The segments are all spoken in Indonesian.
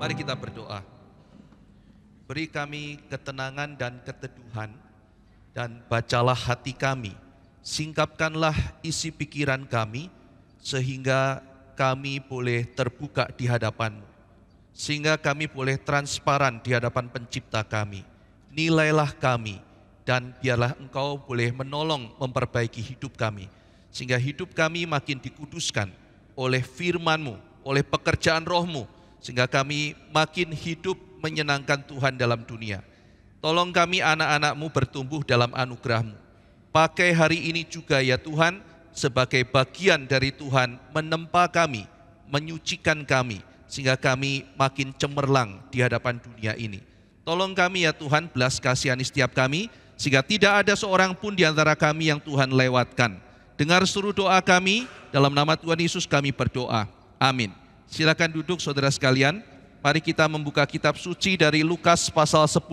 Mari kita berdoa. Beri kami ketenangan dan keteduhan, dan bacalah hati kami, singkapkanlah isi pikiran kami, sehingga kami boleh terbuka di hadapan-Mu, sehingga kami boleh transparan di hadapan Pencipta kami. Nilailah kami, dan biarlah Engkau boleh menolong memperbaiki hidup kami, sehingga hidup kami makin dikuduskan oleh firman-Mu, oleh pekerjaan Roh-Mu, sehingga kami makin hidup menyenangkan Tuhan dalam dunia. Tolong kami anak-anak-Mu bertumbuh dalam anugerah-Mu. Pakai hari ini juga ya Tuhan, sebagai bagian dari Tuhan menempa kami, menyucikan kami, sehingga kami makin cemerlang di hadapan dunia ini. Tolong kami ya Tuhan, belas kasihani setiap kami, sehingga tidak ada seorang pun di antara kami yang Tuhan lewatkan. Dengar seluruh doa kami, dalam nama Tuhan Yesus kami berdoa. Amin. Silakan duduk saudara sekalian. Mari kita membuka kitab suci dari Lukas pasal 10.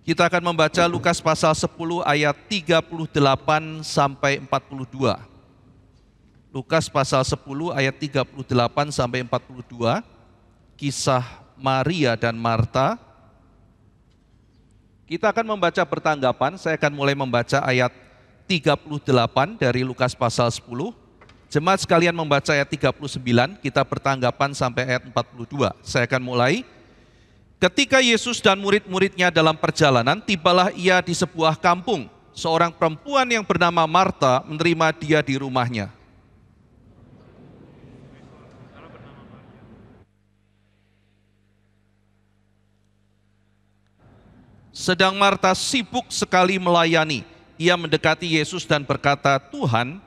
Kita akan membaca Lukas pasal 10 ayat 38 sampai 42. Lukas pasal 10 ayat 38 sampai 42. Kisah Maria dan Marta. Kita akan membaca bertanggapan. Saya akan mulai membaca ayat 38 dari Lukas pasal 10. Jemaat sekalian membaca ayat 39, kita bertanggapan sampai ayat 42. Saya akan mulai. Ketika Yesus dan murid-muridnya dalam perjalanan, tibalah ia di sebuah kampung. Seorang perempuan yang bernama Marta menerima dia di rumahnya. Sedang Marta sibuk sekali melayani. Ia mendekati Yesus dan berkata, "Tuhan,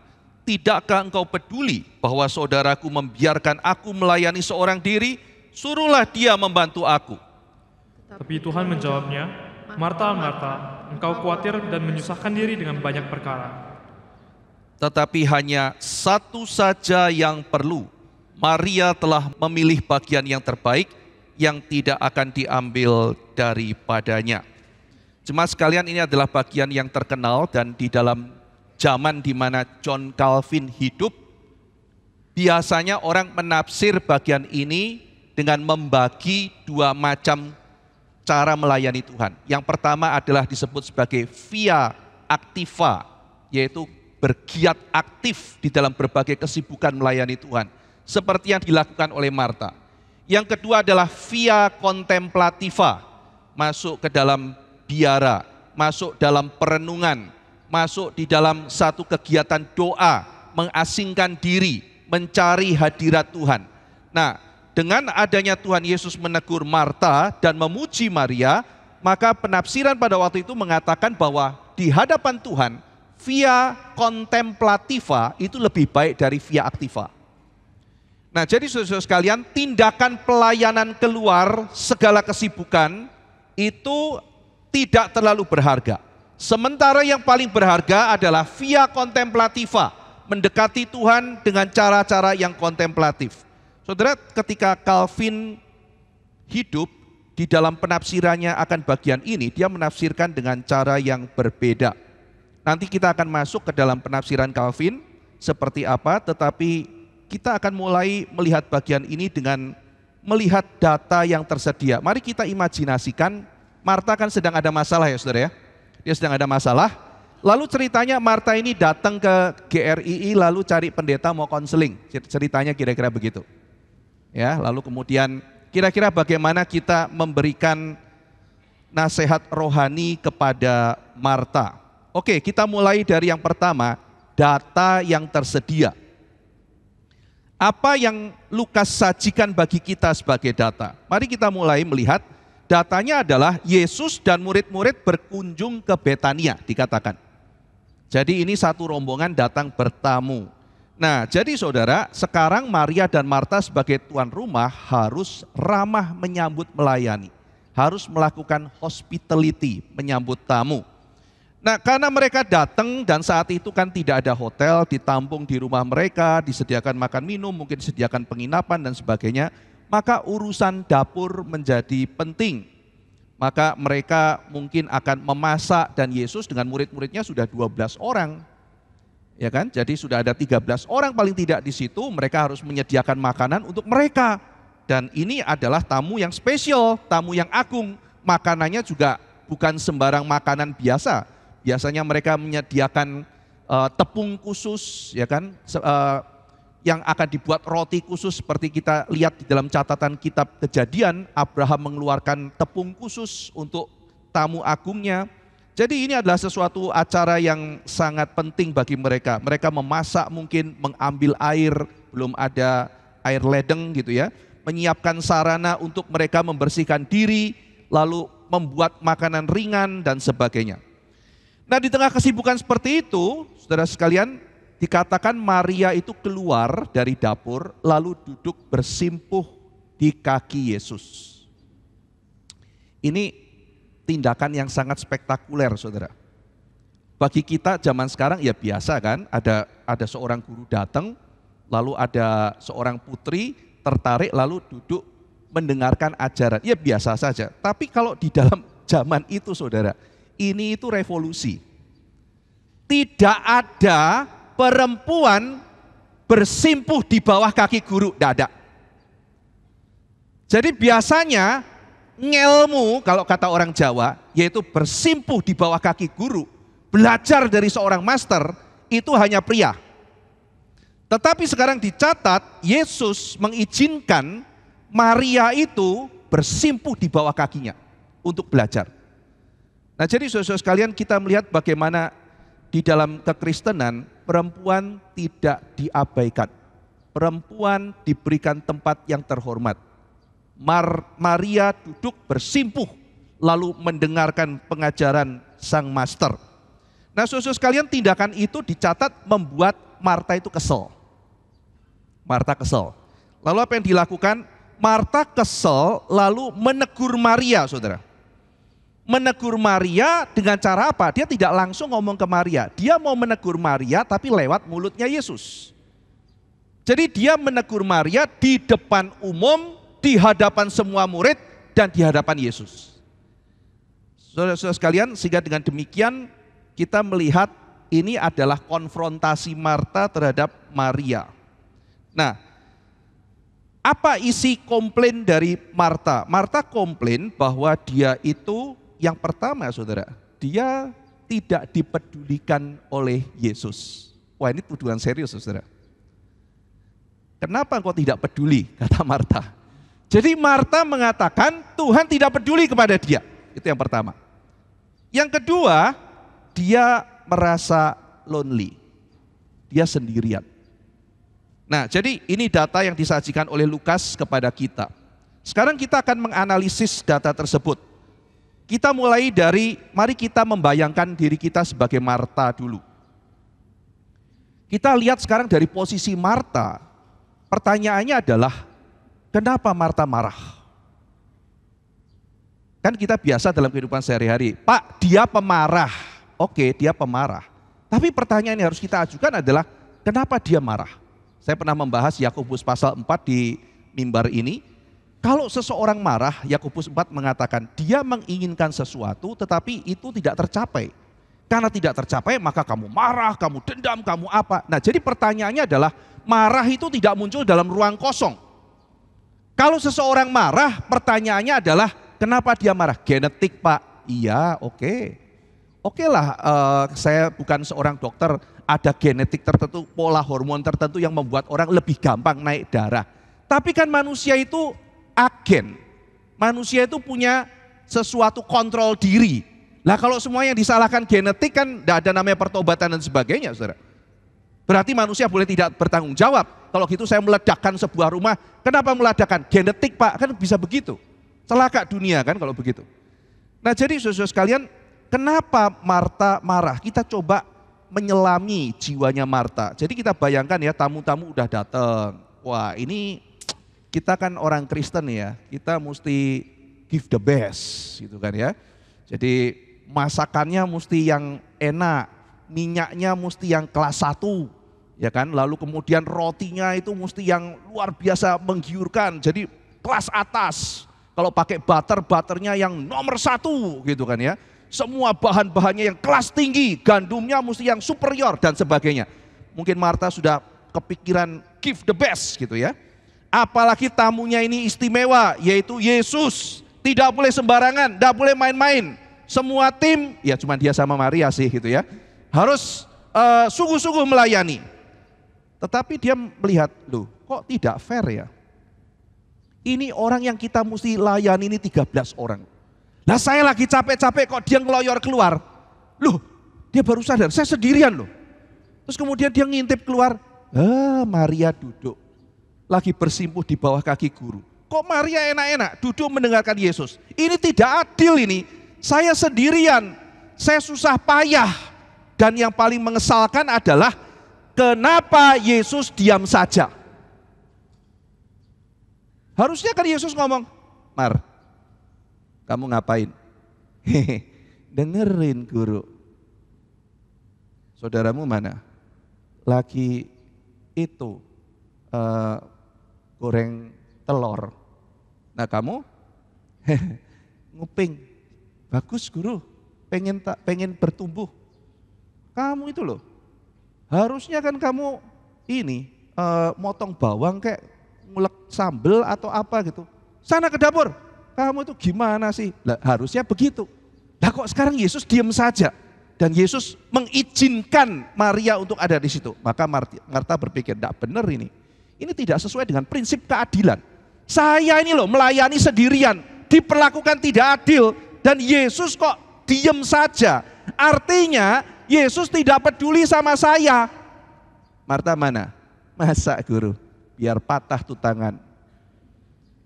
tidakkah Engkau peduli bahwa saudaraku membiarkan aku melayani seorang diri? Suruhlah dia membantu aku." Tapi Tuhan menjawabnya, "Marta, Marta, engkau khawatir dan menyusahkan diri dengan banyak perkara. Tetapi hanya satu saja yang perlu. Maria telah memilih bagian yang terbaik, yang tidak akan diambil daripadanya." Jemaat sekalian, ini adalah bagian yang terkenal, dan di dalam zaman di mana John Calvin hidup, biasanya orang menafsir bagian ini dengan membagi dua macam cara melayani Tuhan. Yang pertama adalah disebut sebagai via activa, yaitu bergiat aktif di dalam berbagai kesibukan melayani Tuhan, seperti yang dilakukan oleh Marta. Yang kedua adalah via contemplativa, masuk ke dalam biara, masuk dalam perenungan, masuk di dalam satu kegiatan doa, mengasingkan diri, mencari hadirat Tuhan. Nah, dengan adanya Tuhan Yesus menegur Marta dan memuji Maria, maka penafsiran pada waktu itu mengatakan bahwa di hadapan Tuhan, via contemplativa itu lebih baik dari via activa. Nah, jadi saudara-saudara sekalian, tindakan pelayanan keluar segala kesibukan itu tidak terlalu berharga. Sementara yang paling berharga adalah via contemplativa, mendekati Tuhan dengan cara-cara yang kontemplatif. Saudara, ketika Calvin hidup, di dalam penafsirannya akan bagian ini, dia menafsirkan dengan cara yang berbeda. Nanti kita akan masuk ke dalam penafsiran Calvin seperti apa, tetapi kita akan mulai melihat bagian ini dengan melihat data yang tersedia. Mari kita imajinasikan, Marta kan sedang ada masalah ya saudara ya. Dia sedang ada masalah. Lalu ceritanya Marta ini datang ke GRII lalu cari pendeta mau konseling. Ceritanya kira-kira begitu. Ya, lalu kemudian kira-kira bagaimana kita memberikan nasihat rohani kepada Marta. Oke, kita mulai dari yang pertama, data yang tersedia. Apa yang Lukas sajikan bagi kita sebagai data? Mari kita mulai melihat. Datanya adalah Yesus dan murid-murid berkunjung ke Betania, dikatakan. Jadi ini satu rombongan datang bertamu. Nah, jadi saudara, sekarang Maria dan Marta sebagai tuan rumah harus ramah menyambut melayani. Harus melakukan hospitality, menyambut tamu. Nah, karena mereka datang dan saat itu kan tidak ada hotel, ditampung di rumah mereka, disediakan makan minum, mungkin disediakan penginapan dan sebagainya. Maka urusan dapur menjadi penting. Maka mereka mungkin akan memasak, dan Yesus dengan murid-muridnya sudah 12 orang. Ya kan? Jadi sudah ada 13 orang paling tidak di situ, mereka harus menyediakan makanan untuk mereka. Dan ini adalah tamu yang spesial, tamu yang agung. Makanannya juga bukan sembarang makanan biasa. Biasanya mereka menyediakan tepung khusus, ya kan? Yang akan dibuat roti khusus seperti kita lihat di dalam catatan kitab Kejadian, Abraham mengeluarkan tepung khusus untuk tamu agungnya. Jadi ini adalah sesuatu acara yang sangat penting bagi mereka. Mereka memasak mungkin, mengambil air, belum ada air ledeng gitu ya. Menyiapkan sarana untuk mereka membersihkan diri, lalu membuat makanan ringan dan sebagainya. Nah di tengah kesibukan seperti itu, saudara sekalian, dikatakan Maria itu keluar dari dapur, lalu duduk bersimpuh di kaki Yesus. Ini tindakan yang sangat spektakuler, saudara. Bagi kita zaman sekarang ya biasa kan, ada seorang guru datang, lalu ada seorang putri tertarik lalu duduk mendengarkan ajaran. Ya biasa saja. Tapi kalau di dalam zaman itu, saudara, ini itu revolusi. Tidak ada perempuan bersimpuh di bawah kaki guru, tidak ada. Jadi biasanya ngelmu, kalau kata orang Jawa, yaitu bersimpuh di bawah kaki guru, belajar dari seorang master, itu hanya pria. Tetapi sekarang dicatat, Yesus mengizinkan Maria itu bersimpuh di bawah kakinya untuk belajar. Nah jadi saudara sekalian, kita melihat bagaimana di dalam kekristenan, perempuan tidak diabaikan. Perempuan diberikan tempat yang terhormat. Maria duduk bersimpuh lalu mendengarkan pengajaran sang master. Nah saudara sekalian, tindakan itu dicatat membuat Marta itu kesel. Marta kesel. Lalu apa yang dilakukan? Marta kesel lalu menegur Maria, saudara. Menegur Maria dengan cara apa? Dia tidak langsung ngomong ke Maria. Dia mau menegur Maria tapi lewat mulutnya Yesus. Jadi dia menegur Maria di depan umum, di hadapan semua murid, dan di hadapan Yesus. Saudara-saudara sekalian, sehingga dengan demikian kita melihat ini adalah konfrontasi Marta terhadap Maria. Nah, apa isi komplain dari Marta? Marta komplain bahwa dia itu yang pertama, saudara, dia tidak dipedulikan oleh Yesus. Wah, ini tuduhan serius, saudara. Kenapa engkau tidak peduli, kata Marta. Jadi Marta mengatakan Tuhan tidak peduli kepada dia. Itu yang pertama. Yang kedua, dia merasa lonely. Dia sendirian. Nah, jadi ini data yang disajikan oleh Lukas kepada kita. Sekarang kita akan menganalisis data tersebut. Kita mulai dari, mari kita membayangkan diri kita sebagai Marta dulu. Kita lihat sekarang dari posisi Marta. Pertanyaannya adalah, kenapa Marta marah? Kan kita biasa dalam kehidupan sehari-hari, Pak, dia pemarah. Oke, dia pemarah. Tapi pertanyaan yang harus kita ajukan adalah, kenapa dia marah? Saya pernah membahas Yakobus pasal 4 di mimbar ini. Kalau seseorang marah, Yakobus 4 mengatakan, dia menginginkan sesuatu tetapi itu tidak tercapai. Karena tidak tercapai, maka kamu marah, kamu dendam, kamu apa. Nah, jadi pertanyaannya adalah, marah itu tidak muncul dalam ruang kosong. Kalau seseorang marah, pertanyaannya adalah, kenapa dia marah? Genetik, Pak. Iya, oke. Oke lah, saya bukan seorang dokter, ada genetik tertentu, pola hormon tertentu yang membuat orang lebih gampang naik darah. Tapi kan manusia itu agen. Manusia itu punya sesuatu kontrol diri. Lah kalau semua yang disalahkan genetik kan tidak ada namanya pertobatan dan sebagainya, saudara. Berarti manusia boleh tidak bertanggung jawab. Kalau gitu saya meledakkan sebuah rumah, kenapa meledakkan? Genetik, Pak, kan bisa begitu. Celaka dunia kan kalau begitu. Nah jadi saudara sekalian, kenapa Marta marah? Kita coba menyelami jiwanya Marta. Jadi kita bayangkan ya, tamu-tamu udah datang. Wah ini kita kan orang Kristen ya, kita mesti give the best gitu kan ya. Jadi masakannya mesti yang enak, minyaknya mesti yang kelas 1, ya kan. Lalu kemudian rotinya itu mesti yang luar biasa menggiurkan, jadi kelas atas. Kalau pakai butternya yang nomor 1 gitu kan ya. Semua bahan-bahannya yang kelas tinggi, gandumnya mesti yang superior dan sebagainya. Mungkin Marta sudah kepikiran give the best gitu ya. Apalagi tamunya ini istimewa, yaitu Yesus. Tidak boleh sembarangan, tidak boleh main-main. Semua tim, ya cuma dia sama Maria sih gitu ya. Harus sungguh-sungguh melayani. Tetapi dia melihat, loh kok tidak fair ya. Ini orang yang kita mesti layani ini 13 orang. Nah saya lagi capek-capek kok dia ngeloyor keluar. Loh dia baru sadar, saya sendirian loh. Terus kemudian dia ngintip keluar, Maria duduk. Lagi bersimpuh di bawah kaki guru. Kok Maria enak-enak duduk mendengarkan Yesus. Ini tidak adil ini. Saya sendirian, saya susah payah. Dan yang paling mengesalkan adalah kenapa Yesus diam saja. Harusnya kan Yesus ngomong, Mar, kamu ngapain? Hehe, dengerin guru. Saudaramu mana? Lagi itu goreng telur. Nah kamu nguping. Bagus guru, pengen bertumbuh. Kamu itu loh, harusnya kan kamu ini motong bawang kayak ngulek sambel atau apa gitu. Sana ke dapur. Kamu itu gimana sih? Lah, harusnya begitu. Lah kok sekarang Yesus diam saja? Dan Yesus mengizinkan Maria untuk ada di situ. Maka Marta berpikir, enggak benar ini. Ini tidak sesuai dengan prinsip keadilan. Saya ini loh melayani sendirian, diperlakukan tidak adil. Dan Yesus kok diam saja? Artinya Yesus tidak peduli sama saya. Marta mana? Masa guru? Biar patah tuh tangan.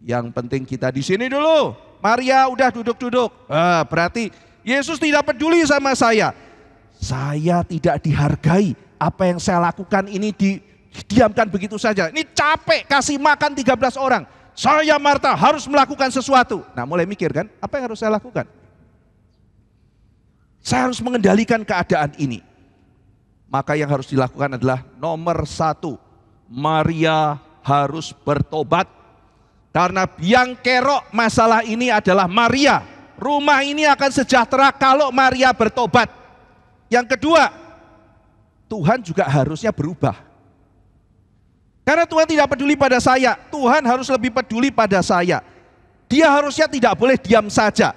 Yang penting kita di sini dulu. Maria udah duduk-duduk. Berarti Yesus tidak peduli sama saya. Saya tidak dihargai. Apa yang saya lakukan ini didiamkan begitu saja. Ini capek kasih makan 13 orang. Saya Marta harus melakukan sesuatu. Nah mulai mikir kan, apa yang harus saya lakukan? Saya harus mengendalikan keadaan ini. Maka yang harus dilakukan adalah nomor 1. Maria harus bertobat. Karena yang kerok masalah ini adalah Maria. Rumah ini akan sejahtera kalau Maria bertobat. Yang kedua, Tuhan juga harusnya berubah. Karena Tuhan tidak peduli pada saya, Tuhan harus lebih peduli pada saya. Dia harusnya tidak boleh diam saja.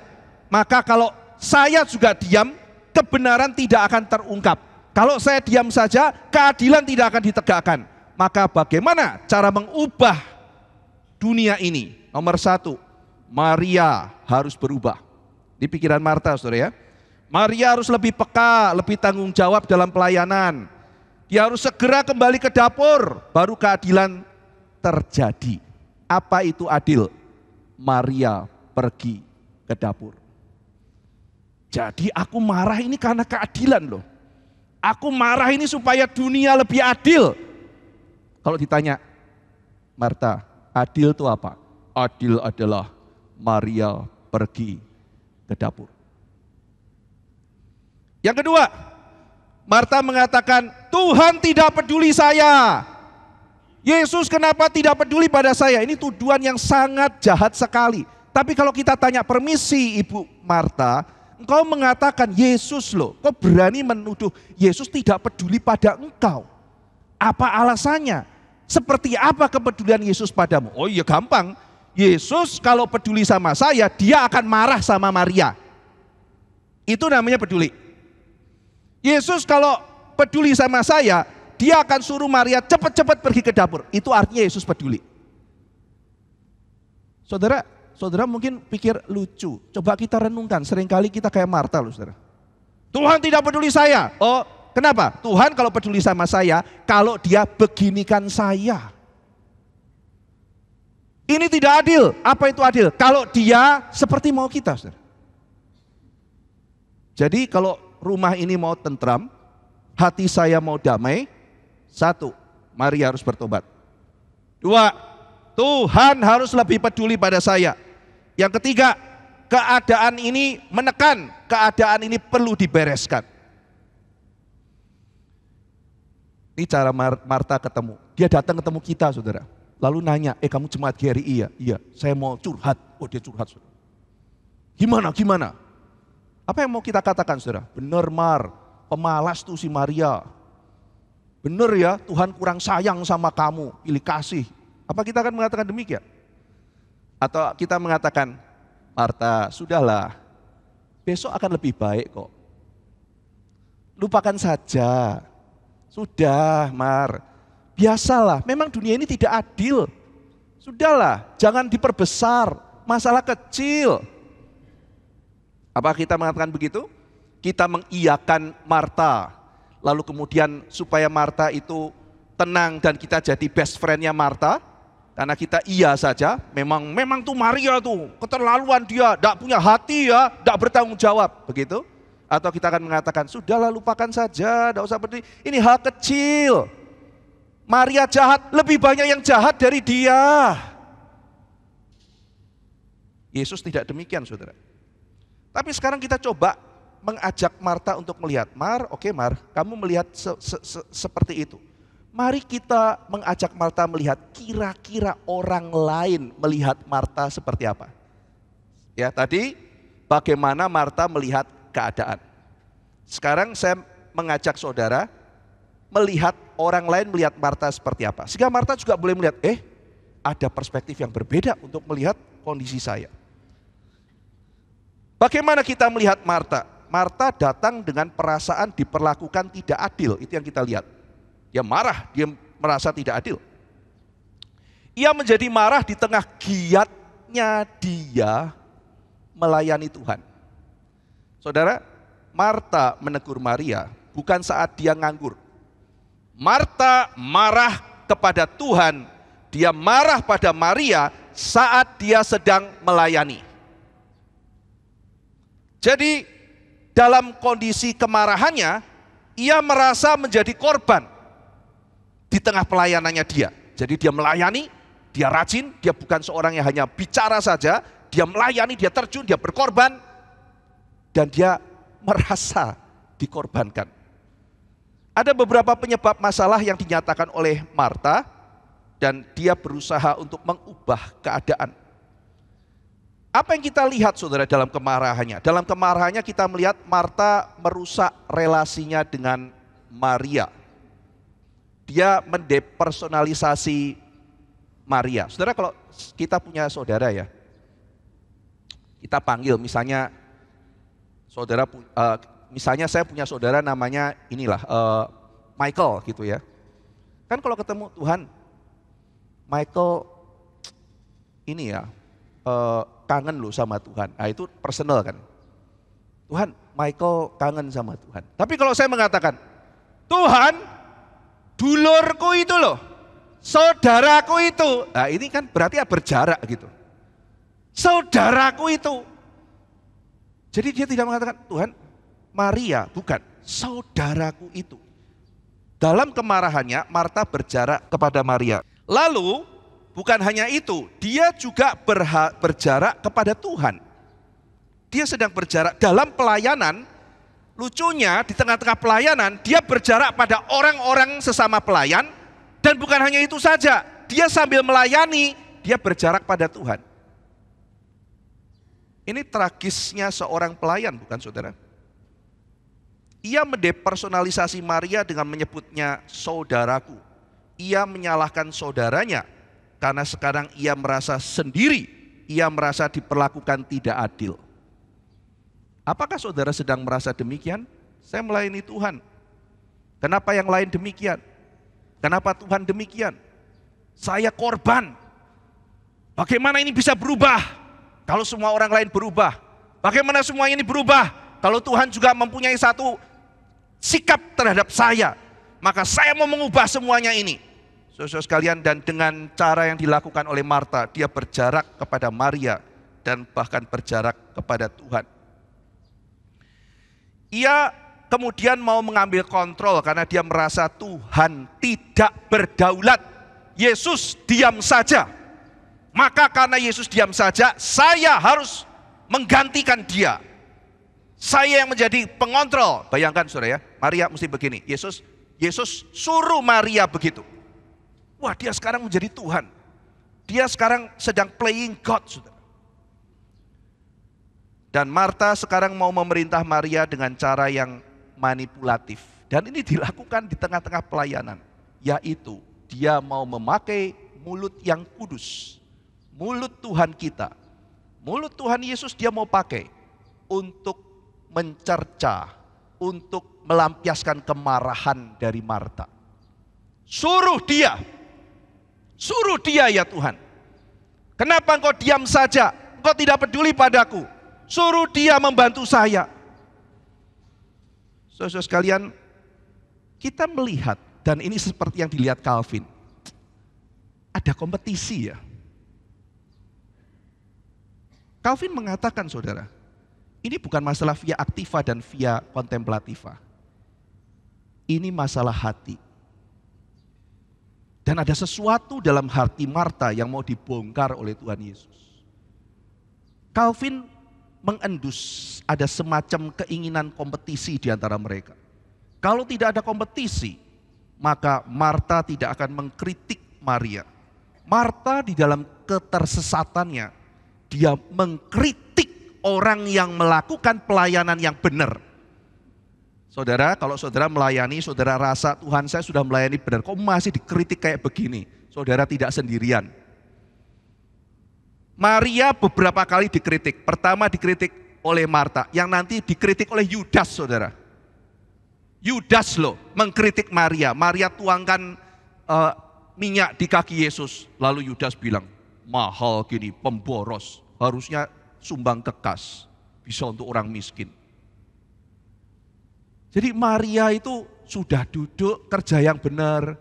Maka kalau saya juga diam, kebenaran tidak akan terungkap. Kalau saya diam saja, keadilan tidak akan ditegakkan. Maka bagaimana cara mengubah dunia ini? Nomor 1, Maria harus berubah. Di pikiran Marta, saudara ya. Maria harus lebih peka, lebih tanggung jawab dalam pelayanan. Dia harus segera kembali ke dapur, baru keadilan terjadi. Apa itu adil? Maria pergi ke dapur. Jadi aku marah ini karena keadilan loh. Aku marah ini supaya dunia lebih adil. Kalau ditanya, Marta, adil itu apa? Adil adalah Maria pergi ke dapur. Yang kedua, Marta mengatakan, Tuhan tidak peduli saya. Yesus kenapa tidak peduli pada saya? Ini tuduhan yang sangat jahat sekali. Tapi kalau kita tanya permisi Ibu Marta, engkau mengatakan Yesus loh, kau berani menuduh Yesus tidak peduli pada engkau. Apa alasannya? Seperti apa kepedulian Yesus padamu? Oh iya gampang, Yesus kalau peduli sama saya, dia akan marah sama Maria. Itu namanya peduli. Yesus kalau peduli sama saya, dia akan suruh Maria cepat-cepat pergi ke dapur. Itu artinya Yesus peduli. Saudara mungkin pikir lucu. Coba kita renungkan, seringkali kita kayak Marta loh saudara. Tuhan tidak peduli saya. Oh kenapa? Tuhan kalau peduli sama saya, kalau dia beginikan saya. Ini tidak adil. Apa itu adil? Kalau dia seperti mau kita saudara. Jadi kalau rumah ini mau tentram, hati saya mau damai, 1, Maria harus bertobat. 2, Tuhan harus lebih peduli pada saya. Yang ketiga, keadaan ini menekan, keadaan ini perlu dibereskan. Ini cara Marta ketemu. Dia datang ketemu kita saudara. Lalu nanya, kamu jemaat GRI ya? Iya, saya mau curhat. Oh dia curhat saudara. Gimana? Apa yang mau kita katakan saudara? Benar Mar, pemalas tuh si Maria. Bener ya, Tuhan kurang sayang sama kamu, pilih kasih. Apa kita akan mengatakan demikian? Atau kita mengatakan, Marta, sudahlah, besok akan lebih baik kok. Lupakan saja. Sudah, Mar. Biasalah, memang dunia ini tidak adil. Sudahlah, jangan diperbesar, masalah kecil. Apa kita mengatakan begitu? Kita mengiyakan Marta. Lalu kemudian supaya Marta itu tenang dan kita jadi best friend-nya Marta. Karena kita iya saja, memang tuh Maria tuh keterlaluan dia, tidak punya hati ya, tidak bertanggung jawab. Begitu? Atau kita akan mengatakan, sudahlah lupakan saja, tidak usah berdiri. Ini hal kecil. Maria jahat, lebih banyak yang jahat dari dia. Yesus tidak demikian, saudara. Tapi sekarang kita coba mengajak Marta untuk melihat. Mar, oke Mar, kamu melihat seperti itu. Mari kita mengajak Marta melihat kira-kira orang lain melihat Marta seperti apa. Ya, tadi bagaimana Marta melihat keadaan. Sekarang saya mengajak saudara melihat orang lain melihat Marta seperti apa. Sehingga Marta juga boleh melihat, ada perspektif yang berbeda untuk melihat kondisi saya. Bagaimana kita melihat Marta? Marta datang dengan perasaan diperlakukan tidak adil, itu yang kita lihat. Dia marah, dia merasa tidak adil. Ia menjadi marah di tengah giatnya dia melayani Tuhan. Saudara, Marta menegur Maria bukan saat dia nganggur. Marta marah kepada Tuhan, dia marah pada Maria saat dia sedang melayani. Jadi dalam kondisi kemarahannya, ia merasa menjadi korban di tengah pelayanannya dia. Jadi dia melayani, dia rajin, dia bukan seorang yang hanya bicara saja, dia melayani, dia terjun, dia berkorban, dan dia merasa dikorbankan. Ada beberapa penyebab masalah yang dinyatakan oleh Marta, dan dia berusaha untuk mengubah keadaan. Apa yang kita lihat saudara dalam kemarahannya? Dalam kemarahannya kita melihat Marta merusak relasinya dengan Maria. Dia mendepersonalisasi Maria. Saudara, kalau kita punya saudara ya, kita panggil misalnya saudara, misalnya saya punya saudara namanya inilah Michael gitu ya. Kan kalau ketemu Tuhan, Michael ini ya, kangen loh sama Tuhan. Nah itu personal kan. Tuhan, Michael kangen sama Tuhan. Tapi kalau saya mengatakan, Tuhan, dulurku itu loh, saudaraku itu. Nah ini kan berarti berjarak gitu. Saudaraku itu. Jadi dia tidak mengatakan, Tuhan, Maria, bukan, saudaraku itu. Dalam kemarahannya, Marta berjarak kepada Maria. Lalu, bukan hanya itu, dia juga berjarak kepada Tuhan. Dia sedang berjarak dalam pelayanan. Lucunya di tengah-tengah pelayanan, dia berjarak pada orang-orang sesama pelayan. Dan bukan hanya itu saja, dia sambil melayani, dia berjarak pada Tuhan. Ini tragisnya seorang pelayan, bukan saudara? Ia mendepersonalisasi Maria dengan menyebutnya saudaraku. Ia menyalahkan saudaranya karena sekarang ia merasa sendiri, ia merasa diperlakukan tidak adil. Apakah saudara sedang merasa demikian? Saya melayani Tuhan. Kenapa yang lain demikian? Kenapa Tuhan demikian? Saya korban. Bagaimana ini bisa berubah kalau semua orang lain berubah? Bagaimana semua ini berubah kalau Tuhan juga mempunyai satu sikap terhadap saya? Maka saya mau mengubah semuanya ini. Saudara sekalian, dan dengan cara yang dilakukan oleh Marta, dia berjarak kepada Maria dan bahkan berjarak kepada Tuhan. Ia kemudian mau mengambil kontrol karena dia merasa Tuhan tidak berdaulat. Yesus diam saja. Maka karena Yesus diam saja, saya harus menggantikan dia. Saya yang menjadi pengontrol. Bayangkan saudara ya, Maria mesti begini. Yesus suruh Maria begitu. Wah, dia sekarang menjadi Tuhan. Dia sekarang sedang playing God, saudara. Dan Marta sekarang mau memerintah Maria dengan cara yang manipulatif. Dan ini dilakukan di tengah-tengah pelayanan, yaitu dia mau memakai mulut yang kudus, mulut Tuhan kita, mulut Tuhan Yesus dia mau pakai untuk mencerca, untuk melampiaskan kemarahan dari Marta. Suruh dia ya Tuhan. Kenapa engkau diam saja? Engkau tidak peduli padaku. Suruh dia membantu saya. Saudara sekalian, kita melihat, dan ini seperti yang dilihat Calvin, ada kompetisi ya. Calvin mengatakan saudara, ini bukan masalah via aktiva dan via kontemplativa. Ini masalah hati. Dan ada sesuatu dalam hati Marta yang mau dibongkar oleh Tuhan Yesus. Calvin mengendus ada semacam keinginan kompetisi di antara mereka. Kalau tidak ada kompetisi, maka Marta tidak akan mengkritik Maria. Marta di dalam ketersesatannya, dia mengkritik orang yang melakukan pelayanan yang benar. Saudara, kalau saudara melayani, saudara rasa Tuhan saya sudah melayani benar, kok masih dikritik kayak begini? Saudara tidak sendirian. Maria beberapa kali dikritik. Pertama dikritik oleh Marta, yang nanti dikritik oleh Yudas, saudara. Yudas loh mengkritik Maria. Maria tuangkan minyak di kaki Yesus. Lalu Yudas bilang, mahal gini, pemboros. Harusnya sumbang kekas, bisa untuk orang miskin. Jadi Maria itu sudah duduk kerja yang benar,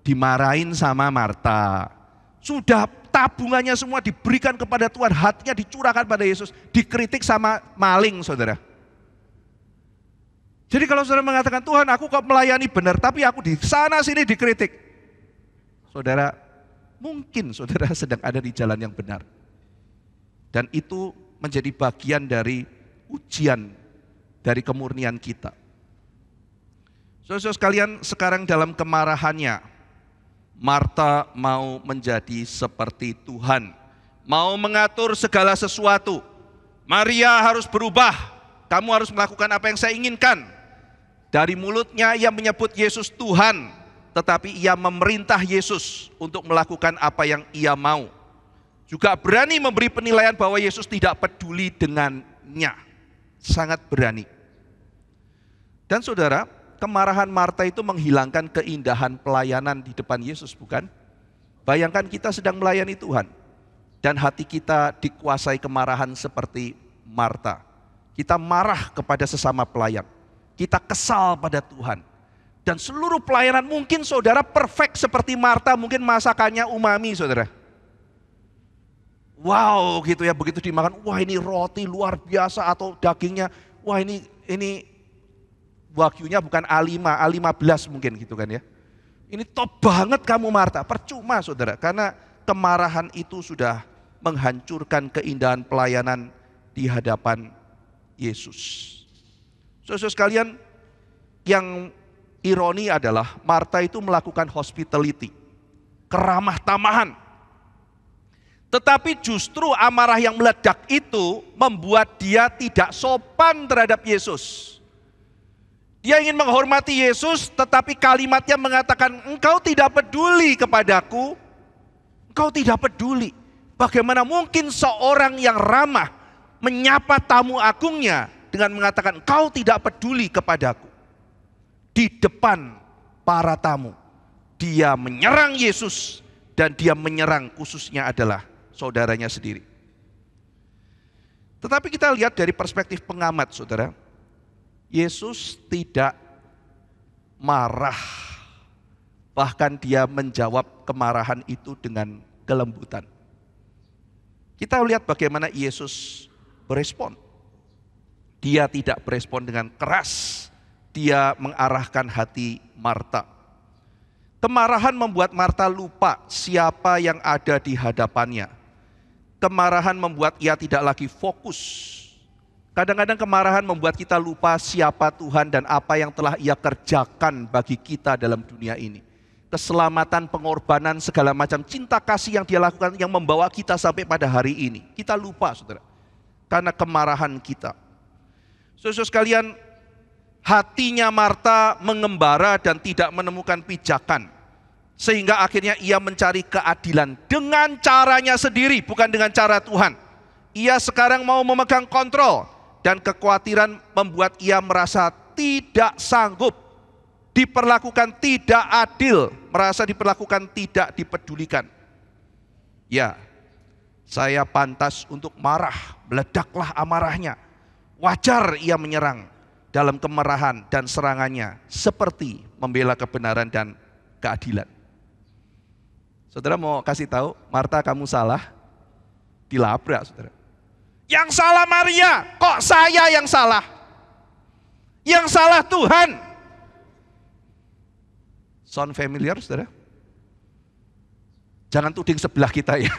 dimarahin sama Marta. Sudah tabungannya semua diberikan kepada Tuhan, hatinya dicurahkan pada Yesus, dikritik sama maling, saudara. Jadi kalau saudara mengatakan, Tuhan aku kok melayani benar, tapi aku di sana sini dikritik. Saudara, mungkin saudara sedang ada di jalan yang benar. Dan itu menjadi bagian dari ujian dari kemurnian kita. Saudara sekalian, sekarang dalam kemarahannya, Marta mau menjadi seperti Tuhan, mau mengatur segala sesuatu. Maria harus berubah, kamu harus melakukan apa yang saya inginkan. Dari mulutnya ia menyebut Yesus Tuhan, tetapi ia memerintah Yesus untuk melakukan apa yang ia mau. Juga berani memberi penilaian bahwa Yesus tidak peduli dengannya, sangat berani. Dan saudara, kemarahan Marta itu menghilangkan keindahan pelayanan di depan Yesus, bukan? Bayangkan kita sedang melayani Tuhan dan hati kita dikuasai kemarahan seperti Marta. Kita marah kepada sesama pelayan, kita kesal pada Tuhan. Dan seluruh pelayanan mungkin saudara perfect seperti Marta, mungkin masakannya umami saudara. Wow gitu ya, begitu dimakan, wah ini roti luar biasa atau dagingnya, wah ini wagyunya bukan A5, A15 mungkin gitu kan ya. Ini top banget kamu Marta, percuma saudara, karena kemarahan itu sudah menghancurkan keindahan pelayanan di hadapan Yesus. Saudara sekalian, yang ironi adalah Marta itu melakukan hospitality, keramah tamahan. Tetapi justru amarah yang meledak itu membuat dia tidak sopan terhadap Yesus. Dia ingin menghormati Yesus, tetapi kalimatnya mengatakan, engkau tidak peduli kepadaku, engkau tidak peduli. Bagaimana mungkin seorang yang ramah menyapa tamu agungnya dengan mengatakan, engkau tidak peduli kepadaku. Di depan para tamu, dia menyerang Yesus dan dia menyerang khususnya adalah saudaranya sendiri. Tetapi kita lihat dari perspektif pengamat, saudara. Yesus tidak marah, bahkan dia menjawab kemarahan itu dengan kelembutan. Kita lihat bagaimana Yesus berespon. Dia tidak berespon dengan keras, dia mengarahkan hati Marta. Kemarahan membuat Marta lupa siapa yang ada di hadapannya. Kemarahan membuat ia tidak lagi fokus. Kadang-kadang kemarahan membuat kita lupa siapa Tuhan dan apa yang telah Ia kerjakan bagi kita dalam dunia ini. Keselamatan, pengorbanan, segala macam cinta kasih yang Dia lakukan yang membawa kita sampai pada hari ini. Kita lupa saudara, karena kemarahan kita. Saudara sekalian, Hatinya Marta mengembara dan tidak menemukan pijakan. Sehingga akhirnya ia mencari keadilan dengan caranya sendiri, bukan dengan cara Tuhan. Ia sekarang mau memegang kontrol, dan kekhawatiran membuat ia merasa tidak sanggup, diperlakukan tidak adil, merasa diperlakukan tidak dipedulikan. Ya, saya pantas untuk marah, meledaklah amarahnya. Wajar ia menyerang dalam kemarahan dan serangannya, seperti membela kebenaran dan keadilan. Saudara mau kasih tahu, Marta kamu salah, dilabrak saudara. Yang salah Maria, kok saya yang salah? Yang salah Tuhan. Sound familiar saudara? Jangan tuding sebelah kita ya.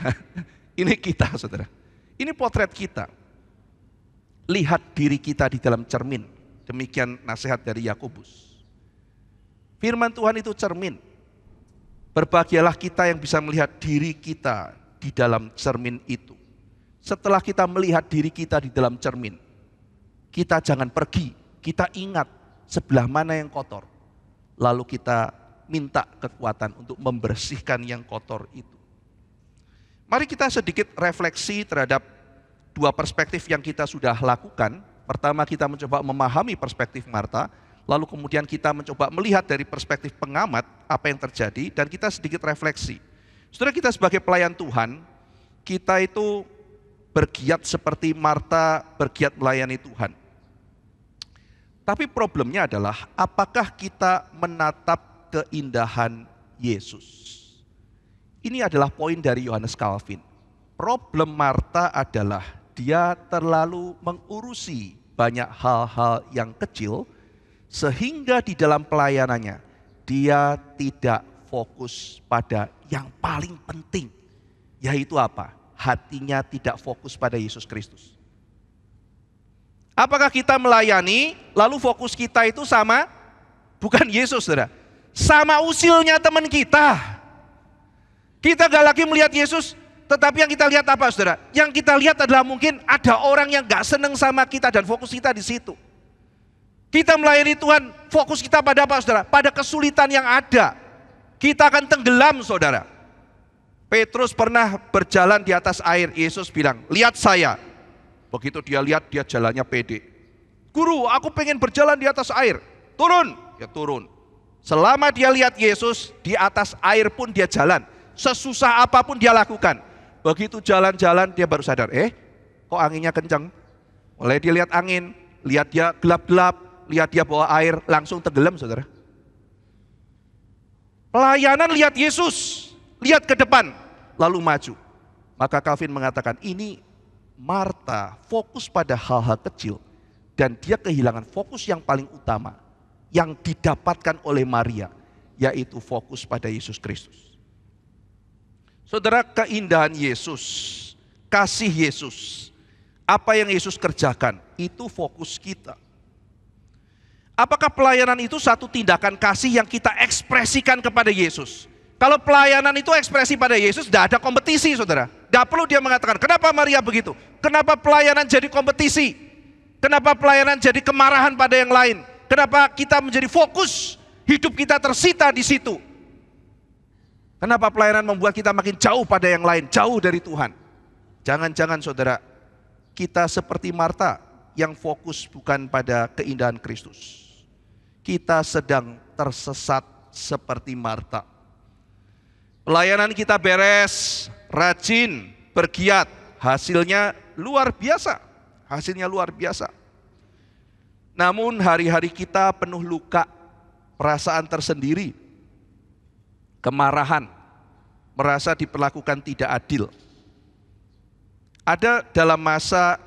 Ini kita saudara. Ini potret kita. Lihat diri kita di dalam cermin. Demikian nasihat dari Yakobus. Firman Tuhan itu cermin. Berbahagialah kita yang bisa melihat diri kita di dalam cermin itu. Setelah kita melihat diri kita di dalam cermin, kita jangan pergi, kita ingat sebelah mana yang kotor. Lalu kita minta kekuatan untuk membersihkan yang kotor itu. Mari kita sedikit refleksi terhadap dua perspektif yang kita sudah lakukan. Pertama kita mencoba memahami perspektif Marta, lalu kemudian kita mencoba melihat dari perspektif pengamat apa yang terjadi, dan kita sedikit refleksi. Saudara, kita sebagai pelayan Tuhan, kita itu bergiat seperti Marta bergiat melayani Tuhan. Tapi problemnya adalah apakah kita menatap keindahan Yesus? Ini adalah poin dari Yohanes Calvin. Problem Marta adalah dia terlalu mengurusi banyak hal-hal yang kecil, sehingga di dalam pelayanannya dia tidak fokus pada yang paling penting, yaitu apa? Hatinya tidak fokus pada Yesus Kristus. Apakah kita melayani, lalu fokus kita itu sama? Bukan Yesus, saudara. Sama usilnya teman kita. Kita gak lagi melihat Yesus, tetapi yang kita lihat apa, saudara? Yang kita lihat adalah mungkin ada orang yang gak seneng sama kita dan fokus kita di situ. Kita melayani Tuhan, fokus kita pada apa, saudara? Pada kesulitan yang ada. Kita akan tenggelam, saudara. Petrus pernah berjalan di atas air, Yesus bilang, lihat saya. Begitu dia lihat, dia jalannya pede. Guru, aku pengen berjalan di atas air. Turun, ya turun. Selama dia lihat Yesus, di atas air pun dia jalan. Sesusah apapun dia lakukan. Begitu jalan-jalan, dia baru sadar, kok anginnya kencang. Mulai dia lihat angin, lihat dia gelap-gelap, lihat dia bawa air, langsung tenggelam, saudara. Pelayanan lihat Yesus, lihat ke depan, lalu maju. Maka Calvin mengatakan ini Marta fokus pada hal-hal kecil dan dia kehilangan fokus yang paling utama yang didapatkan oleh Maria, yaitu fokus pada Yesus Kristus. Saudara, keindahan Yesus, kasih Yesus, apa yang Yesus kerjakan, itu fokus kita. Apakah pelayanan itu satu tindakan kasih yang kita ekspresikan kepada Yesus? Kalau pelayanan itu ekspresi pada Yesus, tidak ada kompetisi, saudara. Tidak perlu dia mengatakan, kenapa Maria begitu? Kenapa pelayanan jadi kompetisi? Kenapa pelayanan jadi kemarahan pada yang lain? Kenapa kita menjadi fokus, hidup kita tersita di situ? Kenapa pelayanan membuat kita makin jauh pada yang lain, jauh dari Tuhan? Jangan-jangan saudara, kita seperti Marta yang fokus bukan pada keindahan Kristus. Kita sedang tersesat seperti Marta. Pelayanan kita beres, rajin, bergiat, hasilnya luar biasa. Hasilnya luar biasa. Namun hari-hari kita penuh luka, perasaan tersendiri, kemarahan, merasa diperlakukan tidak adil. Ada dalam masa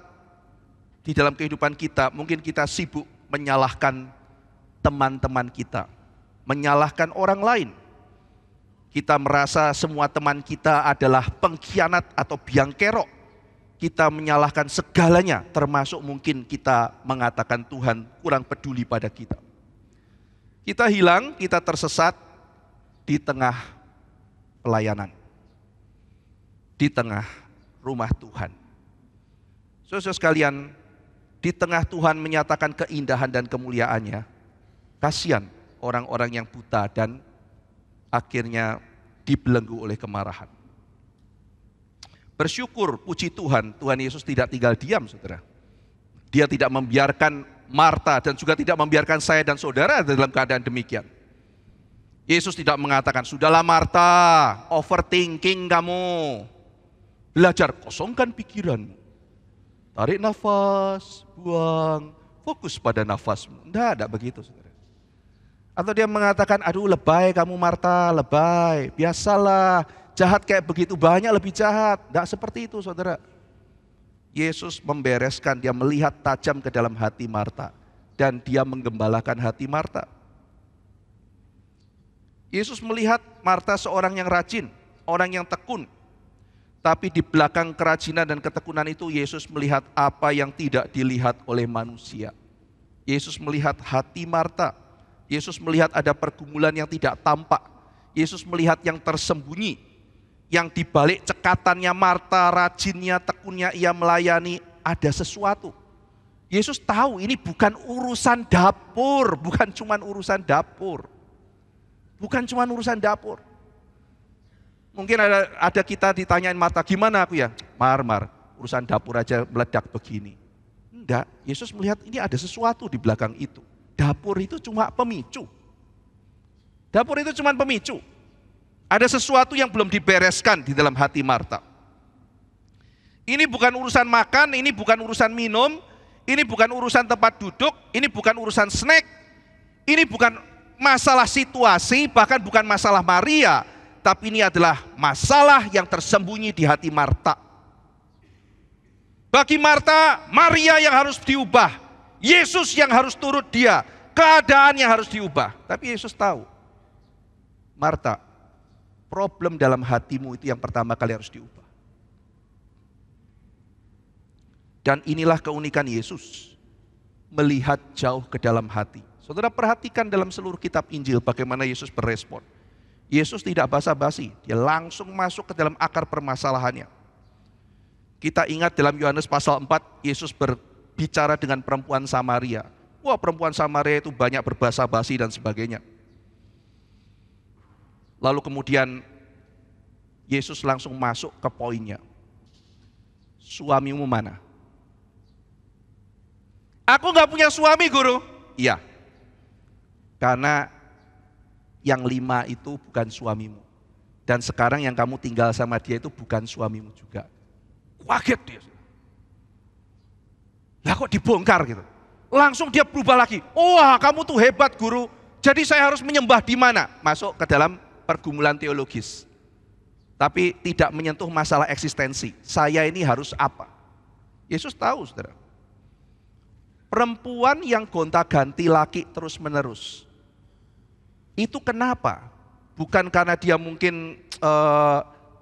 di dalam kehidupan kita, mungkin kita sibuk menyalahkan teman-teman kita, menyalahkan orang lain. Kita merasa semua teman kita adalah pengkhianat atau biang kerok. Kita menyalahkan segalanya, termasuk mungkin kita mengatakan Tuhan kurang peduli pada kita. Kita hilang, kita tersesat di tengah pelayanan, di tengah rumah Tuhan. Saudara sekalian, Di tengah Tuhan menyatakan keindahan dan kemuliaannya, kasihan orang-orang yang buta dan akhirnya dibelenggu oleh kemarahan. Bersyukur, puji Tuhan, Tuhan Yesus tidak tinggal diam, saudara. Dia tidak membiarkan Marta dan juga tidak membiarkan saya dan saudara dalam keadaan demikian. Yesus tidak mengatakan, sudahlah Marta, overthinking kamu. Belajar, kosongkan pikiranmu. Tarik nafas, buang, fokus pada nafasmu. Tidak begitu, saudara. Atau dia mengatakan, aduh lebay kamu Marta, lebay. Biasalah, jahat kayak begitu, banyak lebih jahat. Tidak seperti itu, saudara. Yesus membereskan, dia melihat tajam ke dalam hati Marta. Dan dia menggembalakan hati Marta. Yesus melihat Marta seorang yang rajin, orang yang tekun. Tapi di belakang kerajinan dan ketekunan itu Yesus melihat apa yang tidak dilihat oleh manusia. Yesus melihat hati Marta. Yesus melihat ada pergumulan yang tidak tampak. Yesus melihat yang tersembunyi. Yang dibalik cekatannya Marta, rajinnya, tekunnya ia melayani, ada sesuatu. Yesus tahu ini bukan urusan dapur, bukan cuma urusan dapur. Bukan cuma urusan dapur. Mungkin ada kita ditanyain Marta, gimana aku ya? Mar, urusan dapur aja meledak begini. Enggak, Yesus melihat ini ada sesuatu di belakang itu. Dapur itu cuma pemicu. Dapur itu cuma pemicu. Ada sesuatu yang belum dibereskan di dalam hati Marta. Ini bukan urusan makan, ini bukan urusan minum, ini bukan urusan tempat duduk, ini bukan urusan snack, ini bukan masalah situasi, bahkan bukan masalah Maria. Tapi ini adalah masalah yang tersembunyi di hati Marta. Bagi Marta, Maria yang harus diubah. Yesus yang harus turut dia. Keadaan yang harus diubah. Tapi Yesus tahu, Marta, problem dalam hatimu itu yang pertama kali harus diubah. Dan inilah keunikan Yesus, melihat jauh ke dalam hati. Saudara perhatikan dalam seluruh kitab Injil bagaimana Yesus berespon. Yesus tidak basa-basi, dia langsung masuk ke dalam akar permasalahannya. Kita ingat dalam Yohanes pasal 4, Yesus berbicara dengan perempuan Samaria. Wah, perempuan Samaria itu banyak berbasa-basi dan sebagainya. Lalu kemudian Yesus langsung masuk ke poinnya. Suamimu mana? Aku gak punya suami, Guru. Iya, karena yang 5 itu bukan suamimu. Dan sekarang yang kamu tinggal sama dia itu bukan suamimu juga. Kaget dia. Lah kok dibongkar gitu. Langsung dia berubah lagi. Wah, kamu tuh hebat, Guru. Jadi saya harus menyembah di mana? Masuk ke dalam pergumulan teologis. Tapi tidak menyentuh masalah eksistensi. Saya ini harus apa? Yesus tahu, saudara. Perempuan yang gonta-ganti laki terus-menerus. Itu kenapa? Bukan karena dia mungkin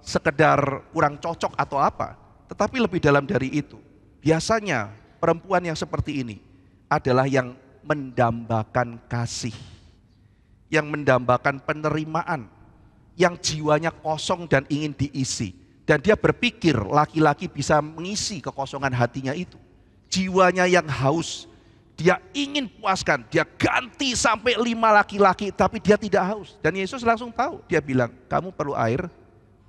sekedar kurang cocok atau apa, tetapi lebih dalam dari itu. Biasanya perempuan yang seperti ini adalah yang mendambakan kasih, yang mendambakan penerimaan, yang jiwanya kosong dan ingin diisi. Dan dia berpikir laki-laki bisa mengisi kekosongan hatinya itu. Jiwanya yang haus. Dia ingin puaskan, dia ganti sampai 5 laki-laki, tapi dia tidak haus. Dan Yesus langsung tahu, dia bilang, kamu perlu air,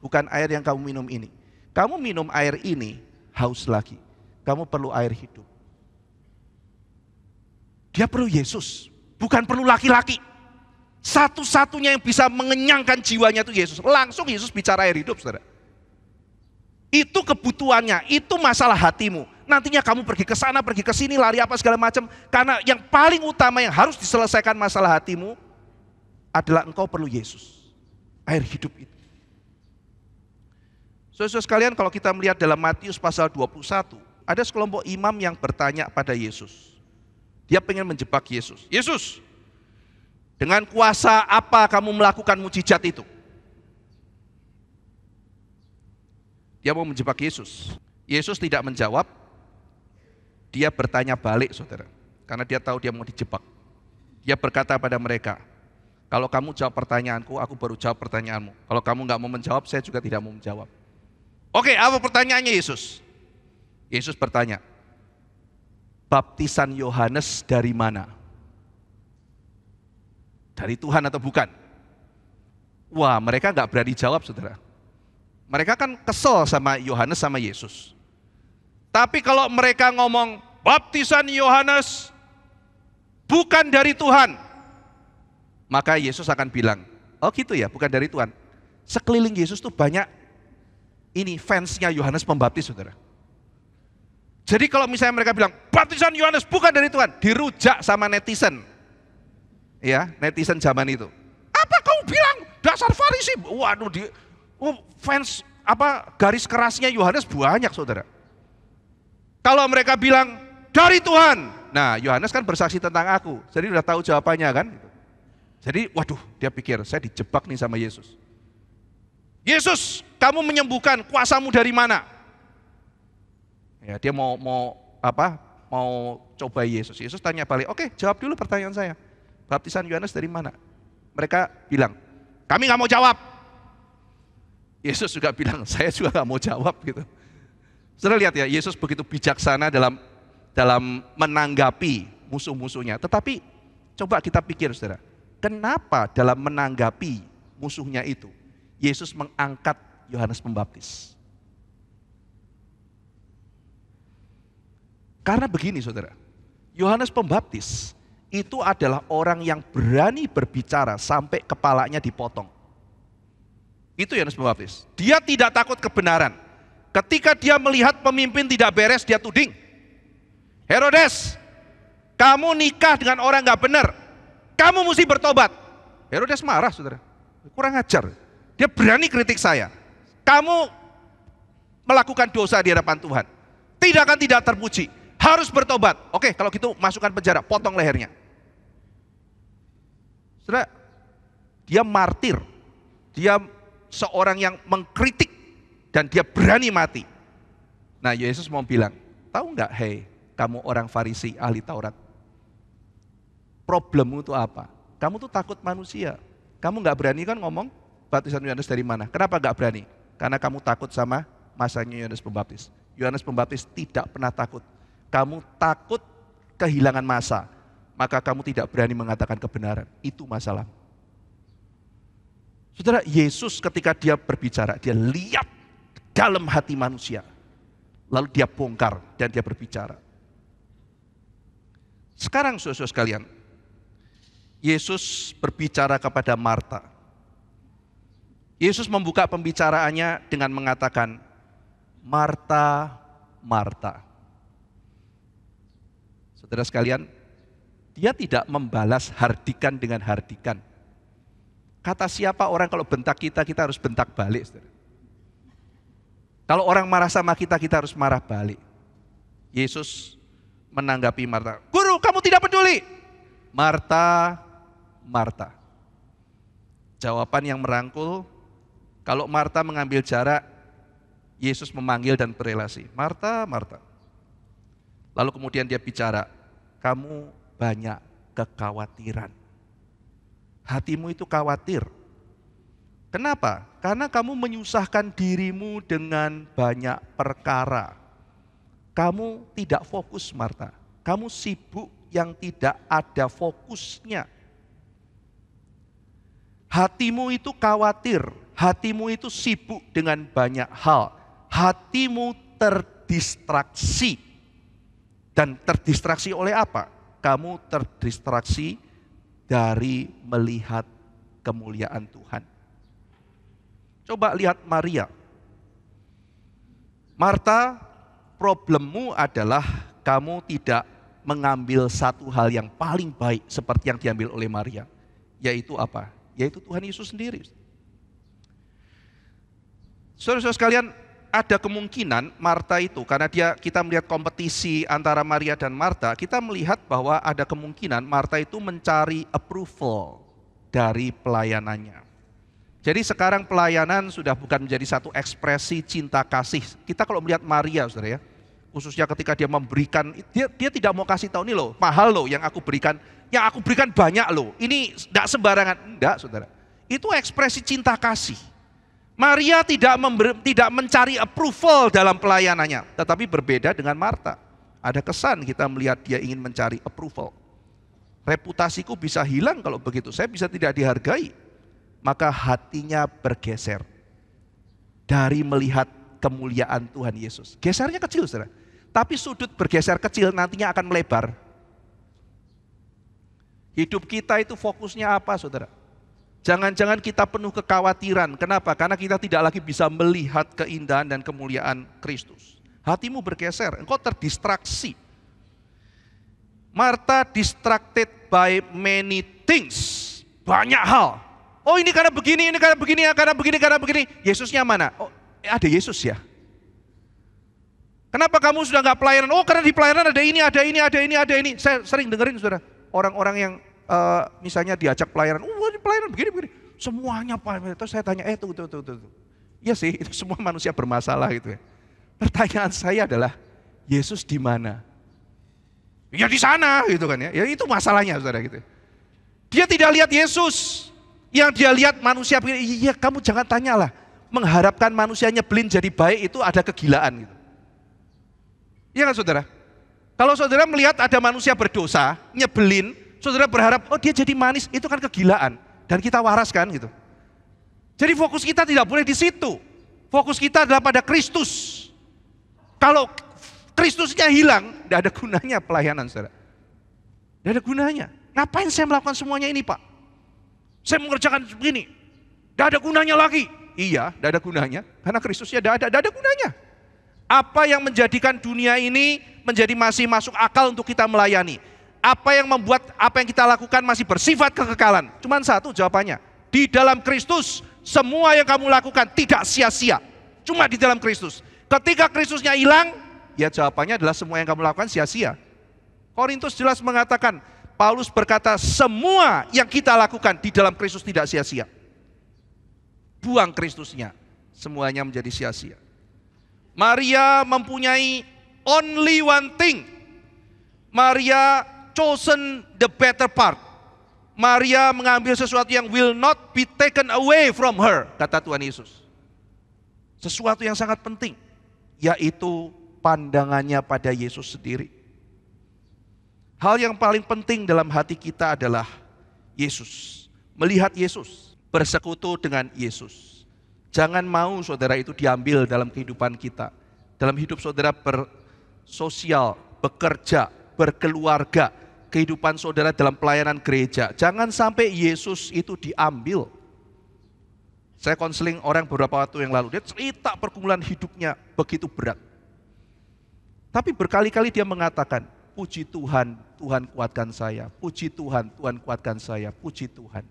bukan air yang kamu minum ini. Kamu minum air ini, haus lagi. Kamu perlu air hidup. Dia perlu Yesus, bukan perlu laki-laki. Satu-satunya yang bisa mengenyangkan jiwanya itu Yesus. Langsung Yesus bicara air hidup, saudara. Itu kebutuhannya, itu masalah hatimu. Nantinya kamu pergi ke sana, pergi ke sini, lari apa segala macam. Karena yang paling utama yang harus diselesaikan masalah hatimu adalah engkau perlu Yesus. Air hidup itu. Saudara sekalian, kalau kita melihat dalam Matius pasal 21, ada sekelompok imam yang bertanya pada Yesus. Dia pengen menjebak Yesus. Yesus, dengan kuasa apa kamu melakukan mujizat itu? Dia mau menjebak Yesus. Yesus tidak menjawab. Dia bertanya balik, saudara, karena dia tahu dia mau dijebak. Dia berkata pada mereka, kalau kamu jawab pertanyaanku, aku baru jawab pertanyaanmu. Kalau kamu nggak mau menjawab, saya juga tidak mau menjawab. Oke, apa pertanyaannya Yesus? Yesus bertanya, baptisan Yohanes dari mana? Dari Tuhan atau bukan? Wah, mereka nggak berani jawab, saudara. Mereka kan kesel sama Yohanes sama Yesus. Tapi kalau mereka ngomong, baptisan Yohanes bukan dari Tuhan, maka Yesus akan bilang, oh gitu ya, bukan dari Tuhan. Sekeliling Yesus tuh banyak ini fansnya Yohanes Pembaptis, saudara. Jadi kalau misalnya mereka bilang, baptisan Yohanes bukan dari Tuhan, dirujak sama netizen. Ya, netizen zaman itu. Apa kau bilang dasar Farisi? Waduh, fans garis kerasnya Yohanes banyak, saudara. Kalau mereka bilang dari Tuhan, nah Yohanes kan bersaksi tentang aku, jadi udah tahu jawabannya kan. Jadi waduh, dia pikir saya dijebak nih sama Yesus. Yesus, kamu menyembuhkan, kuasamu dari mana? Ya, dia mau coba Yesus. Yesus tanya balik, oke, jawab dulu pertanyaan saya. Baptisan Yohanes dari mana? Mereka bilang, kami nggak mau jawab. Yesus juga bilang, saya juga nggak mau jawab gitu. Saudara lihat ya, Yesus begitu bijaksana dalam menanggapi musuh-musuhnya. Tetapi coba kita pikir, saudara, kenapa dalam menanggapi musuhnya itu Yesus mengangkat Yohanes Pembaptis? Karena begini, saudara, Yohanes Pembaptis itu adalah orang yang berani berbicara sampai kepalanya dipotong. Itu Yohanes Pembaptis. Dia tidak takut kebenaran. Ketika dia melihat pemimpin tidak beres, dia tuding. Herodes, kamu nikah dengan orang gak benar, kamu mesti bertobat. Herodes marah, saudara. Kurang ajar. Dia berani kritik saya. Kamu melakukan dosa di hadapan Tuhan. Tidak terpuji. Harus bertobat. Oke, kalau gitu masukkan penjara, potong lehernya. Saudara, dia martir. Dia seorang yang mengkritik dan dia berani mati. Nah, Yesus mau bilang, tahu nggak, hei, kamu orang Farisi, ahli Taurat, problemmu itu apa? Kamu tuh takut manusia. Kamu nggak berani kan ngomong baptisan Yohanes dari mana? Kenapa nggak berani? Karena kamu takut sama masanya Yohanes Pembaptis. Yohanes Pembaptis tidak pernah takut. Kamu takut kehilangan masa, maka kamu tidak berani mengatakan kebenaran. Itu masalah. Saudara, Yesus ketika dia berbicara, dia lihat dalam hati manusia. Lalu dia bongkar dan dia berbicara. Sekarang saudara sekalian, Yesus berbicara kepada Marta. Yesus membuka pembicaraannya dengan mengatakan, Marta, Marta. Saudara sekalian, dia tidak membalas hardikan dengan hardikan. Kata siapa orang kalau bentak kita, kita harus bentak balik. Saudara. Kalau orang marah sama kita, kita harus marah balik. Yesus menanggapi Marta, Guru, kamu tidak peduli. Marta, Marta. Jawaban yang merangkul, kalau Marta mengambil jarak, Yesus memanggil dan berelasi. Marta, Marta. Lalu kemudian dia bicara, kamu banyak kekhawatiran. Hatimu itu khawatir. Kenapa? Karena kamu menyusahkan dirimu dengan banyak perkara. Kamu tidak fokus, Marta. Kamu sibuk yang tidak ada fokusnya. Hatimu itu khawatir. Hatimu itu sibuk dengan banyak hal. Hatimu terdistraksi. Dan terdistraksi oleh apa? Kamu terdistraksi dari melihat kemuliaan Tuhan. Coba lihat Maria. Marta, problemmu adalah kamu tidak mengambil satu hal yang paling baik seperti yang diambil oleh Maria. Yaitu apa? Yaitu Tuhan Yesus sendiri. Saudara-saudara sekalian, ada kemungkinan Marta itu, karena kita melihat kompetisi antara Maria dan Marta, kita melihat bahwa ada kemungkinan Marta itu mencari approval dari pelayanannya. Jadi sekarang pelayanan sudah bukan menjadi satu ekspresi cinta kasih. Kita kalau melihat Maria, saudara ya, khususnya ketika dia memberikan, dia tidak mau kasih tahu, ini loh, mahal loh yang aku berikan banyak loh, ini tidak sembarangan. Enggak, saudara. Itu ekspresi cinta kasih. Maria tidak mencari approval dalam pelayanannya, tetapi berbeda dengan Marta. Ada kesan kita melihat dia ingin mencari approval. Reputasiku bisa hilang kalau begitu, saya bisa tidak dihargai. Maka hatinya bergeser dari melihat kemuliaan Tuhan Yesus. Gesernya kecil, saudara. Tapi sudut bergeser kecil nantinya akan melebar. Hidup kita itu fokusnya apa, saudara? Jangan-jangan kita penuh kekhawatiran. Kenapa? Karena kita tidak lagi bisa melihat keindahan dan kemuliaan Kristus. Hatimu bergeser, engkau terdistraksi. Martha distracted by many things. Banyak hal. Oh ini karena begini, karena begini. Yesusnya mana? Oh ada Yesus ya. Kenapa kamu sudah nggak pelayanan? Oh karena di pelayanan ada ini. Saya sering dengerin, saudara, orang-orang yang misalnya diajak pelayanan. Oh di pelayanan begini. Semuanya Pak. Terus saya tanya, tuh. Iya sih, itu semua manusia bermasalah gitu ya. Pertanyaan saya adalah, Yesus di mana? Ya di sana gitu kan ya. Ya itu masalahnya, saudara gitu. Dia tidak lihat Yesus. Yang dia lihat manusia begini. Iya, kamu jangan tanyalah. Mengharapkan manusia nyebelin jadi baik itu ada kegilaan gitu. Iya kan, saudara? Kalau saudara melihat ada manusia berdosa, nyebelin, saudara berharap, oh dia jadi manis, itu kan kegilaan. Dan kita waras kan gitu. Jadi fokus kita tidak boleh di situ. Fokus kita adalah pada Kristus. Kalau Kristusnya hilang, tidak ada gunanya pelayanan, saudara. Tidak ada gunanya. Ngapain saya melakukan semuanya ini, Pak? Saya mengerjakan begini. Tidak ada gunanya lagi. Iya, tidak ada gunanya. Karena Kristusnya tidak ada gunanya. Apa yang menjadikan dunia ini menjadi masih masuk akal untuk kita melayani? Apa yang membuat apa yang kita lakukan masih bersifat kekekalan? Cuman satu jawabannya. Di dalam Kristus, semua yang kamu lakukan tidak sia-sia. Cuma di dalam Kristus. Ketika Kristusnya hilang, ya jawabannya adalah semua yang kamu lakukan sia-sia. Korintus jelas mengatakan, Paulus berkata semua yang kita lakukan di dalam Kristus tidak sia-sia. Buang Kristusnya, semuanya menjadi sia-sia. Maria mempunyai only one thing. Maria chosen the better part. Maria mengambil sesuatu yang will not be taken away from her, kata Tuhan Yesus. Sesuatu yang sangat penting, yaitu pandangannya pada Yesus sendiri. Hal yang paling penting dalam hati kita adalah Yesus. Melihat Yesus, bersekutu dengan Yesus. Jangan mau saudara itu diambil dalam kehidupan kita. Dalam hidup saudara bersosial, bekerja, berkeluarga, kehidupan saudara dalam pelayanan gereja. Jangan sampai Yesus itu diambil. Saya konseling orang beberapa waktu yang lalu, dia cerita pergumulan hidupnya begitu berat. Tapi berkali-kali dia mengatakan, puji Tuhan, Tuhan kuatkan saya. Puji Tuhan, Tuhan kuatkan saya. Puji Tuhan.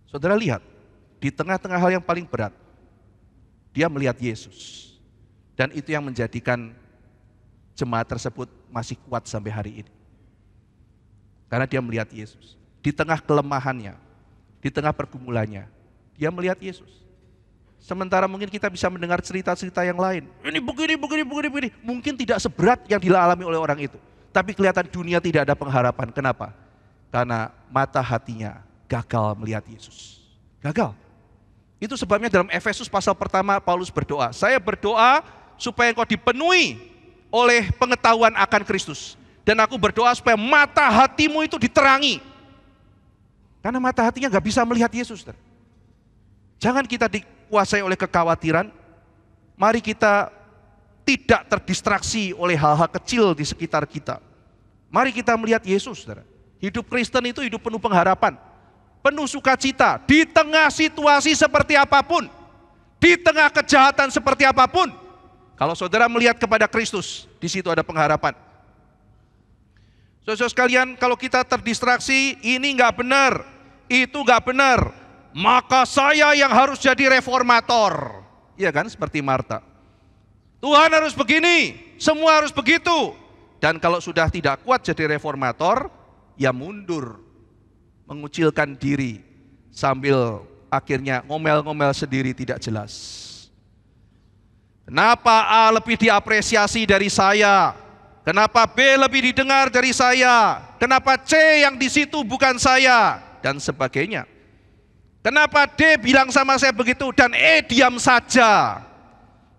Saudara lihat, di tengah-tengah hal yang paling berat, dia melihat Yesus. Dan itu yang menjadikan jemaat tersebut masih kuat sampai hari ini. Karena dia melihat Yesus. Di tengah kelemahannya, di tengah pergumulannya, dia melihat Yesus. Sementara mungkin kita bisa mendengar cerita-cerita yang lain. Ini begini. Mungkin tidak seberat yang dialami oleh orang itu. Tapi kelihatan dunia tidak ada pengharapan. Kenapa? Karena mata hatinya gagal melihat Yesus. Gagal. Itu sebabnya dalam Efesus pasal pertama Paulus berdoa. Saya berdoa supaya engkau dipenuhi oleh pengetahuan akan Kristus. Dan aku berdoa supaya mata hatimu itu diterangi. Karena mata hatinya gak bisa melihat Yesus. Jangan kita dikuasai oleh kekhawatiran. Mari kita tidak terdistraksi oleh hal-hal kecil di sekitar kita. Mari kita melihat Yesus. Hidup Kristen itu hidup penuh pengharapan. Penuh sukacita. Di tengah situasi seperti apapun. Di tengah kejahatan seperti apapun. Kalau saudara melihat kepada Kristus, di situ ada pengharapan. Saudara sekalian, kalau kita terdistraksi, ini nggak benar, itu nggak benar, maka saya yang harus jadi reformator. Iya kan, seperti Martha. Tuhan harus begini, semua harus begitu. Dan kalau sudah tidak kuat jadi reformator, ya mundur, mengucilkan diri, sambil akhirnya ngomel-ngomel sendiri tidak jelas. Kenapa A lebih diapresiasi dari saya? Kenapa B lebih didengar dari saya? Kenapa C yang di situ bukan saya? Dan sebagainya. Kenapa D bilang sama saya begitu dan E diam saja?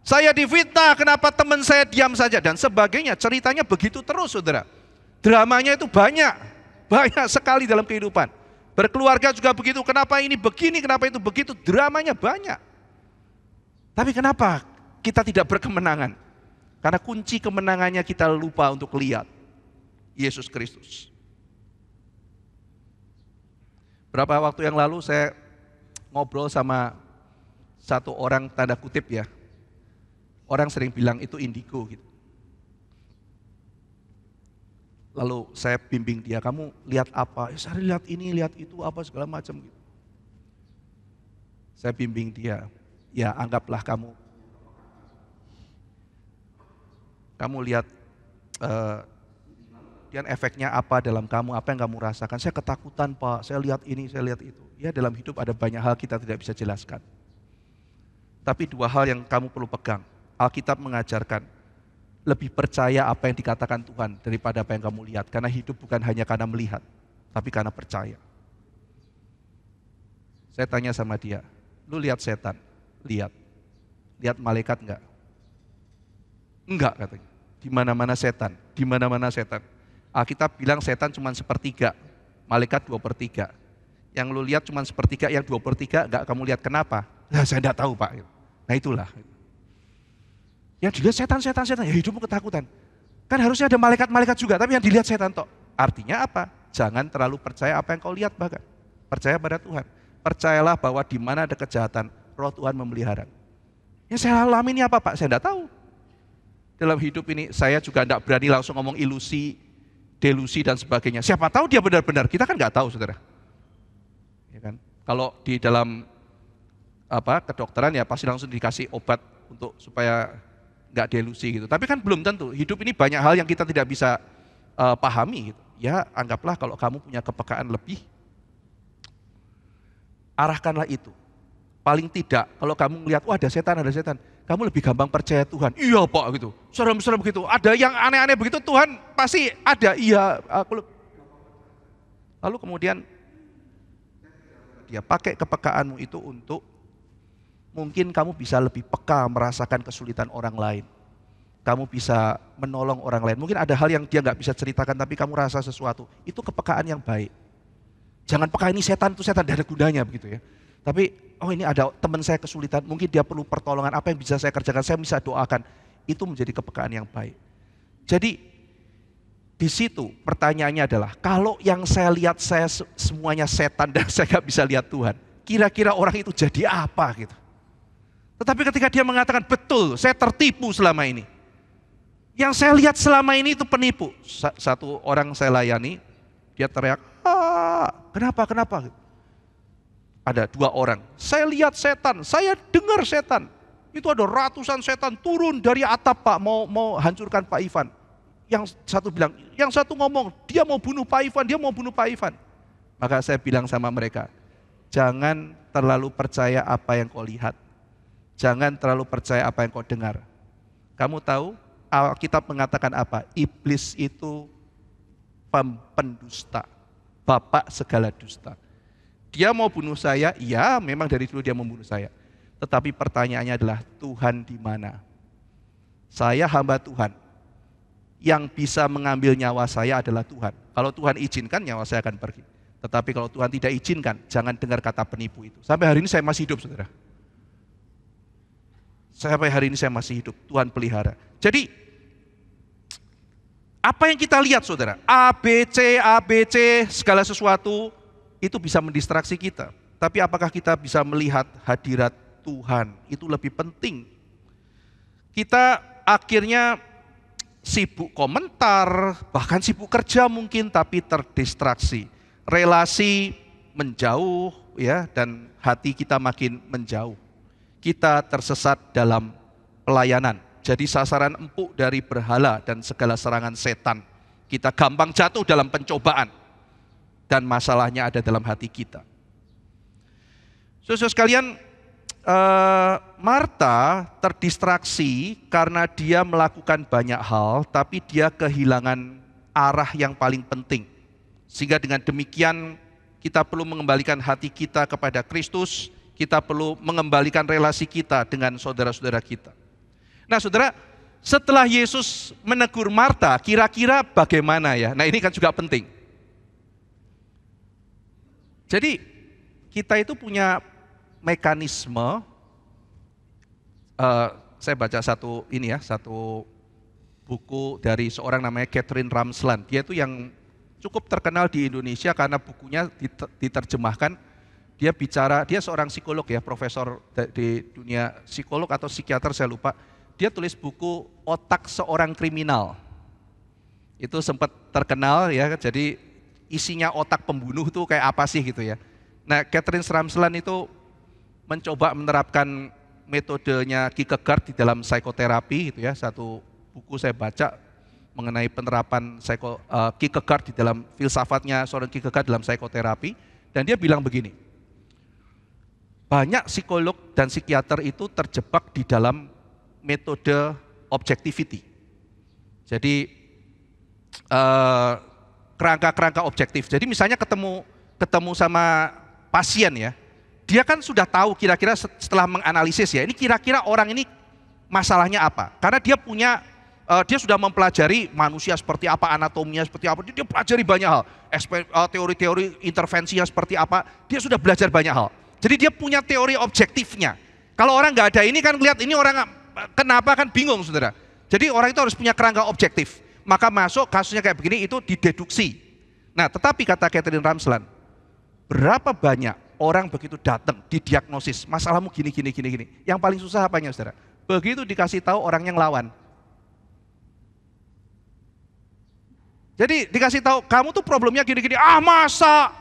Saya difitnah, kenapa teman saya diam saja dan sebagainya. Ceritanya begitu terus, saudara. Dramanya itu banyak sekali dalam kehidupan. Berkeluarga juga begitu, kenapa ini begini, kenapa itu begitu, dramanya banyak. Tapi kenapa kita tidak berkemenangan? Karena kunci kemenangannya kita lupa untuk lihat Yesus Kristus. Berapa waktu yang lalu saya ngobrol sama satu orang tanda kutip ya. Orang sering bilang itu indigo gitu. Lalu saya bimbing dia, kamu lihat apa? Saya lihat ini, lihat itu, apa segala macam gitu. Saya bimbing dia, ya anggaplah kamu lihat dan efeknya apa dalam kamu, apa yang kamu rasakan. Saya ketakutan Pak, saya lihat ini, saya lihat itu. Ya dalam hidup ada banyak hal kita tidak bisa jelaskan. Tapi dua hal yang kamu perlu pegang. Alkitab mengajarkan, lebih percaya apa yang dikatakan Tuhan daripada apa yang kamu lihat. Karena hidup bukan hanya karena melihat, tapi karena percaya. Saya tanya sama dia, lu lihat setan? Lihat. Lihat malaikat enggak? Enggak katanya. Di mana-mana setan, di mana-mana setan. Alkitab bilang setan cuma sepertiga, malaikat 2/3. Yang lu lihat cuma sepertiga, yang 2/3 enggak kamu lihat, kenapa? Nah, saya enggak tahu Pak. Nah itulah. Yang dilihat setan, ya hidupmu ketakutan. Kan harusnya ada malaikat-malaikat juga, tapi yang dilihat setan tok. Artinya apa? Jangan terlalu percaya apa yang kau lihat bahkan. Percaya pada Tuhan. Percayalah bahwa di mana ada kejahatan, Roh Tuhan memelihara. Yang saya alami ini apa Pak? Saya enggak tahu. Dalam hidup ini saya juga enggak berani langsung ngomong ilusi, delusi dan sebagainya. Siapa tahu dia benar-benar, kita kan enggak tahu saudara. Ya kan? Kalau di dalam kedokteran ya pasti langsung dikasih obat untuk supaya enggak delusi gitu. Tapi kan belum tentu, hidup ini banyak hal yang kita tidak bisa pahami gitu. Ya anggaplah kalau kamu punya kepekaan lebih, arahkanlah itu. Paling tidak kalau kamu melihat, wah ada setan, kamu lebih gampang percaya Tuhan. Iya Pak gitu, serem-serem begitu. Ada yang aneh-aneh begitu, Tuhan pasti ada. Iya, lalu kemudian dia pakai kepekaanmu itu untuk mungkin kamu bisa lebih peka merasakan kesulitan orang lain. Kamu bisa menolong orang lain. Mungkin ada hal yang dia nggak bisa ceritakan, tapi kamu rasa sesuatu. Itu kepekaan yang baik. Jangan peka ini setan, itu setan, tidak ada gunanya begitu ya. Tapi, oh ini ada teman saya kesulitan, mungkin dia perlu pertolongan, apa yang bisa saya kerjakan, saya bisa doakan. Itu menjadi kepekaan yang baik. Jadi, di situ pertanyaannya adalah, kalau yang saya lihat saya semuanya setan dan saya nggak bisa lihat Tuhan, kira-kira orang itu jadi apa gitu. Tetapi ketika dia mengatakan, betul, saya tertipu selama ini. Yang saya lihat selama ini itu penipu. Satu orang saya layani, dia teriak, kenapa? Ada 2 orang, saya lihat setan, saya dengar setan. Itu ada ratusan setan turun dari atap Pak, mau hancurkan Pak Ivan. Yang satu bilang, yang satu ngomong, dia mau bunuh Pak Ivan. Maka saya bilang sama mereka, jangan terlalu percaya apa yang kau lihat. Jangan terlalu percaya apa yang kau dengar. Kamu tahu, Alkitab mengatakan apa? Iblis itu pendusta, bapak segala dusta. Dia mau bunuh saya, iya memang dari dulu dia membunuh saya. Tetapi pertanyaannya adalah Tuhan di mana? Saya hamba Tuhan. Yang bisa mengambil nyawa saya adalah Tuhan. Kalau Tuhan izinkan nyawa saya akan pergi. Tetapi kalau Tuhan tidak izinkan, jangan dengar kata penipu itu. Sampai hari ini saya masih hidup saudara. Sampai hari ini saya masih hidup, Tuhan pelihara. Jadi, apa yang kita lihat saudara? ABC, segala sesuatu, itu bisa mendistraksi kita. Tapi apakah kita bisa melihat hadirat Tuhan? Itu lebih penting. Kita akhirnya sibuk komentar, bahkan sibuk kerja mungkin, tapi terdistraksi. Relasi menjauh ya, dan hati kita makin menjauh. Kita tersesat dalam pelayanan. Jadi sasaran empuk dari berhala dan segala serangan setan. Kita gampang jatuh dalam pencobaan. Dan masalahnya ada dalam hati kita. Saudara sekalian, Marta terdistraksi karena dia melakukan banyak hal, tapi dia kehilangan arah yang paling penting. Sehingga dengan demikian kita perlu mengembalikan hati kita kepada Kristus, kita perlu mengembalikan relasi kita dengan saudara-saudara kita. Nah saudara, setelah Yesus menegur Marta, kira-kira bagaimana ya? Nah ini kan juga penting. Jadi kita itu punya mekanisme, saya baca satu buku dari seorang namanya Katharine Ramsland. Dia itu yang cukup terkenal di Indonesia karena bukunya diterjemahkan. Dia seorang psikolog ya, profesor di dunia psikolog atau psikiater saya lupa. Dia tulis buku Otak Seorang Kriminal. Itu sempat terkenal ya, jadi isinya otak pembunuh tuh kayak apa sih gitu ya. Nah, Katharine Ramsland itu mencoba menerapkan metodenya Kierkegaard di dalam psikoterapi gitu ya. Satu buku saya baca mengenai penerapan Kierkegaard di dalam filsafatnya seorang Kierkegaard dalam psikoterapi, dan dia bilang begini. Banyak psikolog dan psikiater itu terjebak di dalam metode objectivity. Jadi kerangka-kerangka objektif. Jadi misalnya ketemu sama pasien ya, dia kan sudah tahu kira-kira setelah menganalisis ya, ini kira-kira orang ini masalahnya apa. Karena dia sudah mempelajari manusia seperti apa, anatominya seperti apa, dia pelajari banyak hal. Teori-teori intervensinya seperti apa, dia sudah belajar banyak hal. Jadi dia punya teori objektifnya. Kalau orang nggak ada ini kan lihat ini orang kenapa kan bingung saudara. Jadi orang itu harus punya kerangka objektif. Maka masuk kasusnya kayak begini itu dideduksi. Nah tetapi kata Katharine Ramsland, berapa banyak orang begitu datang didiagnosis masalahmu gini. Yang paling susah apanya saudara? Begitu dikasih tahu orang yang lawan. Jadi dikasih tahu kamu tuh problemnya gini. Masa?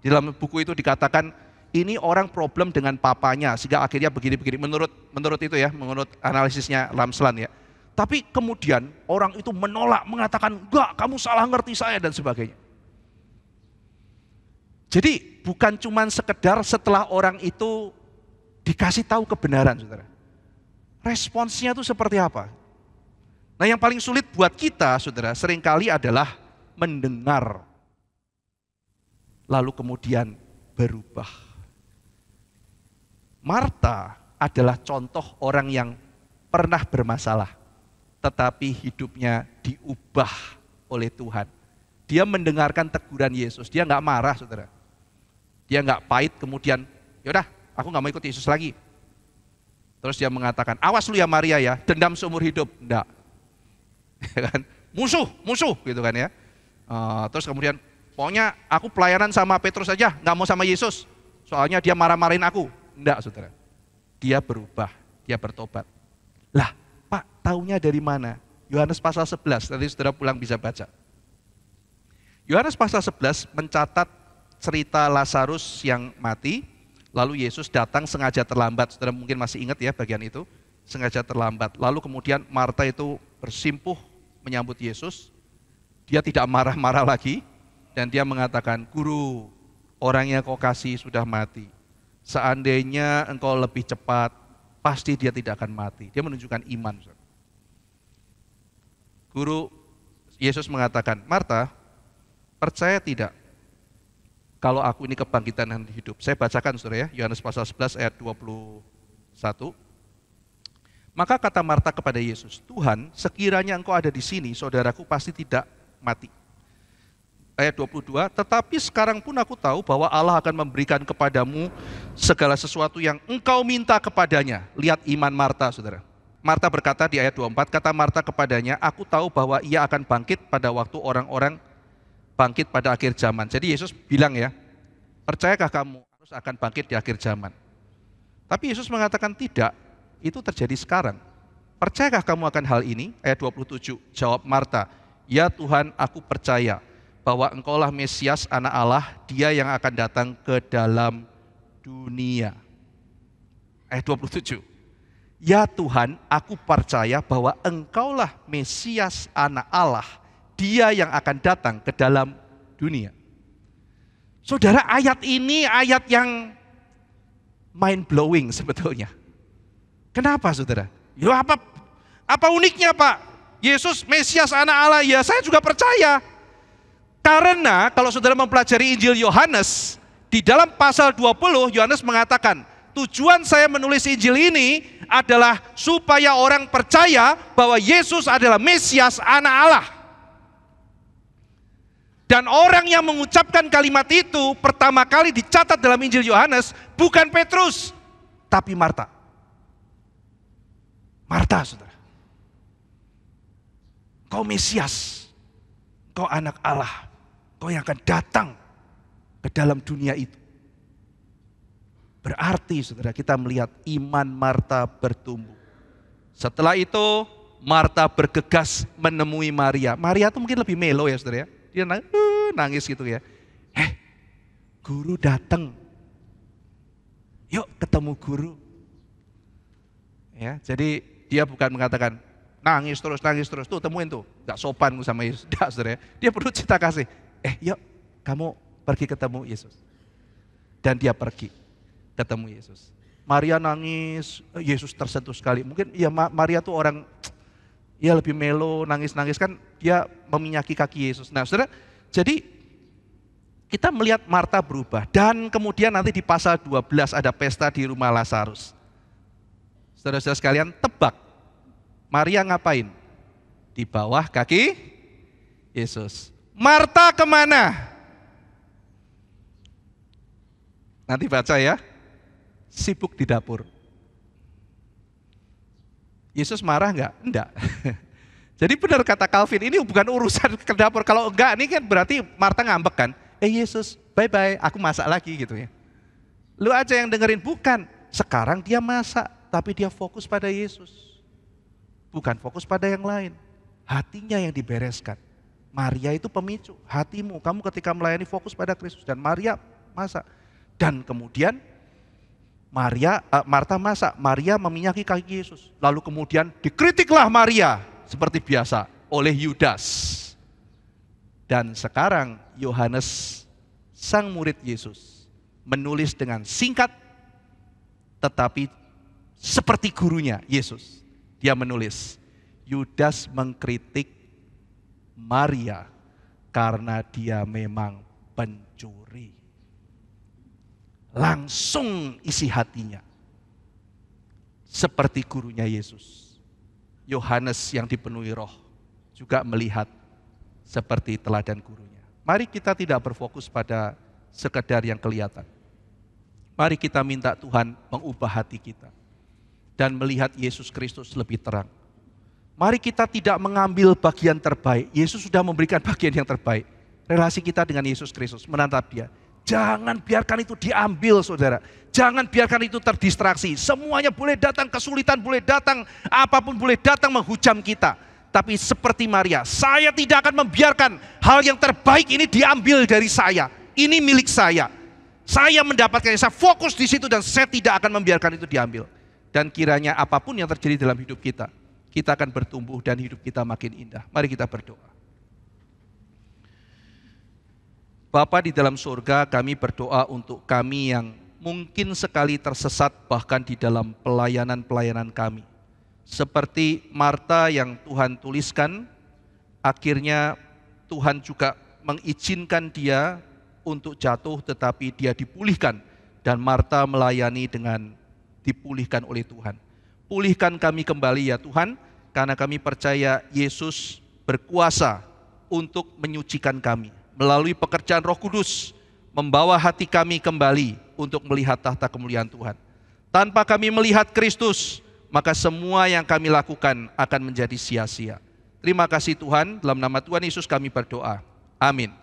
Di dalam buku itu dikatakan ini orang problem dengan papanya sehingga akhirnya begini. Menurut itu ya, menurut analisisnya Ramsland ya. Tapi kemudian orang itu menolak, mengatakan enggak, kamu salah ngerti saya dan sebagainya. Jadi bukan cuma sekedar setelah orang itu dikasih tahu kebenaran, saudara. Responsnya itu seperti apa? Nah yang paling sulit buat kita, saudara, seringkali adalah mendengar. Lalu kemudian berubah. Marta adalah contoh orang yang pernah bermasalah, tetapi hidupnya diubah oleh Tuhan. Dia mendengarkan teguran Yesus, dia nggak marah saudara. Dia nggak pahit kemudian, yaudah aku nggak mau ikut Yesus lagi. Terus dia mengatakan, awas lu ya Maria ya, dendam seumur hidup. Enggak. Musuh gitu kan ya. Terus kemudian, pokoknya aku pelayanan sama Petrus aja, nggak mau sama Yesus. Soalnya dia marah-marahin aku. Enggak saudara. Dia berubah, dia bertobat. Lah, Pak, taunya dari mana? Yohanes pasal 11, nanti saudara pulang bisa baca. Yohanes pasal 11 mencatat cerita Lazarus yang mati, lalu Yesus datang sengaja terlambat. Saudara mungkin masih ingat ya bagian itu, sengaja terlambat. Lalu kemudian Marta itu bersimpuh menyambut Yesus. Dia tidak marah-marah lagi, dan dia mengatakan, Guru, orang yang kau kasih sudah mati. Seandainya engkau lebih cepat, pasti dia tidak akan mati. Dia menunjukkan iman. Guru, Yesus mengatakan, Marta, percaya tidak kalau aku ini kebangkitan dan hidup? Saya bacakan saudara ya, Yohanes pasal 11 ayat 21. Maka kata Marta kepada Yesus, Tuhan, sekiranya engkau ada di sini, saudaraku pasti tidak mati. Ayat 22, tetapi sekarang pun aku tahu bahwa Allah akan memberikan kepadamu segala sesuatu yang engkau minta kepadanya. Lihat iman Marta, saudara. Marta berkata di ayat 24, kata Marta kepadanya, aku tahu bahwa ia akan bangkit pada waktu orang-orang bangkit pada akhir zaman. Jadi Yesus bilang ya, percayakah kamu harus akan bangkit di akhir zaman? Tapi Yesus mengatakan tidak, itu terjadi sekarang. Percayakah kamu akan hal ini? Ayat 27, jawab Marta, ya Tuhan, aku percaya bahwa engkaulah Mesias anak Allah, dia yang akan datang ke dalam dunia. Ayat 27. Ya Tuhan, aku percaya bahwa engkaulah Mesias anak Allah, dia yang akan datang ke dalam dunia. Saudara, ayat ini ayat yang mind blowing sebetulnya. Kenapa saudara? Ya apa uniknya Pak? Yesus Mesias anak Allah, ya saya juga percaya. Karena kalau saudara mempelajari Injil Yohanes, di dalam pasal 20 Yohanes mengatakan, tujuan saya menulis Injil ini adalah supaya orang percaya bahwa Yesus adalah Mesias, anak Allah. Dan orang yang mengucapkan kalimat itu pertama kali dicatat dalam Injil Yohanes bukan Petrus, tapi Marta. Marta, saudara. Kau Mesias, kau anak Allah, kau yang akan datang ke dalam dunia itu. Berarti saudara, kita melihat iman Marta bertumbuh. Setelah itu Marta bergegas menemui Maria. Maria itu mungkin lebih melo ya saudara ya. Dia nangis gitu ya. Guru datang. Yuk ketemu guru. Ya, jadi dia bukan mengatakan nangis terus. Tuh temuin tuh. Gak sopan sama Yesus. Tidak saudara ya. Dia perlu cinta kasih. Yuk kamu pergi ketemu Yesus. Dan dia pergi ketemu Yesus. Maria nangis. Yesus tersentuh sekali. Mungkin ya Maria tuh orang ya lebih melo, nangis-nangis kan dia meminyaki kaki Yesus. Nah saudara, jadi kita melihat Marta berubah. Dan kemudian nanti di pasal 12 ada pesta di rumah Lazarus. Saudara-saudara sekalian, tebak Maria ngapain? Di bawah kaki Yesus. Marta kemana? Nanti baca ya, sibuk di dapur. Yesus marah enggak? Enggak. Jadi benar kata Calvin, ini bukan urusan ke dapur. Kalau enggak, ini kan berarti Marta ngambek kan. Yesus, bye-bye, aku masak lagi gitu ya. Lu aja yang dengerin, bukan. Sekarang dia masak, tapi dia fokus pada Yesus. Bukan fokus pada yang lain. Hatinya yang dibereskan. Maria itu pemicu, hatimu. Kamu ketika melayani fokus pada Kristus. Dan Maria masak. Dan kemudian Marta masak, Maria meminyaki kaki Yesus. Lalu kemudian dikritiklah Maria seperti biasa oleh Yudas. Dan sekarang Yohanes, sang murid Yesus, menulis dengan singkat tetapi seperti gurunya Yesus. Dia menulis, Yudas mengkritik Maria karena dia memang pencuri. Langsung isi hatinya. Seperti gurunya Yesus. Yohanes yang dipenuhi roh juga melihat seperti teladan gurunya. Mari kita tidak berfokus pada sekedar yang kelihatan. Mari kita minta Tuhan mengubah hati kita. Dan melihat Yesus Kristus lebih terang. Mari kita tidak mengambil bagian terbaik. Yesus sudah memberikan bagian yang terbaik. Relasi kita dengan Yesus Kristus, menatap Dia. Jangan biarkan itu diambil saudara. Jangan biarkan itu terdistraksi. Semuanya boleh datang, kesulitan boleh datang, apapun boleh datang menghujam kita. Tapi seperti Maria, saya tidak akan membiarkan hal yang terbaik ini diambil dari saya. Ini milik saya. Saya mendapatkannya, saya fokus di situ dan saya tidak akan membiarkan itu diambil. Dan kiranya apapun yang terjadi dalam hidup kita akan bertumbuh dan hidup kita makin indah. Mari kita berdoa. Bapa di dalam surga, kami berdoa untuk kami yang mungkin sekali tersesat bahkan di dalam pelayanan-pelayanan kami. Seperti Marta yang Tuhan tuliskan, akhirnya Tuhan juga mengizinkan dia untuk jatuh tetapi dia dipulihkan. Dan Marta melayani dengan dipulihkan oleh Tuhan. Pulihkan kami kembali ya Tuhan, karena kami percaya Yesus berkuasa untuk menyucikan kami. Melalui pekerjaan Roh Kudus, membawa hati kami kembali untuk melihat tahta kemuliaan Tuhan. Tanpa kami melihat Kristus, maka semua yang kami lakukan akan menjadi sia-sia. Terima kasih Tuhan, dalam nama Tuhan Yesus kami berdoa. Amin.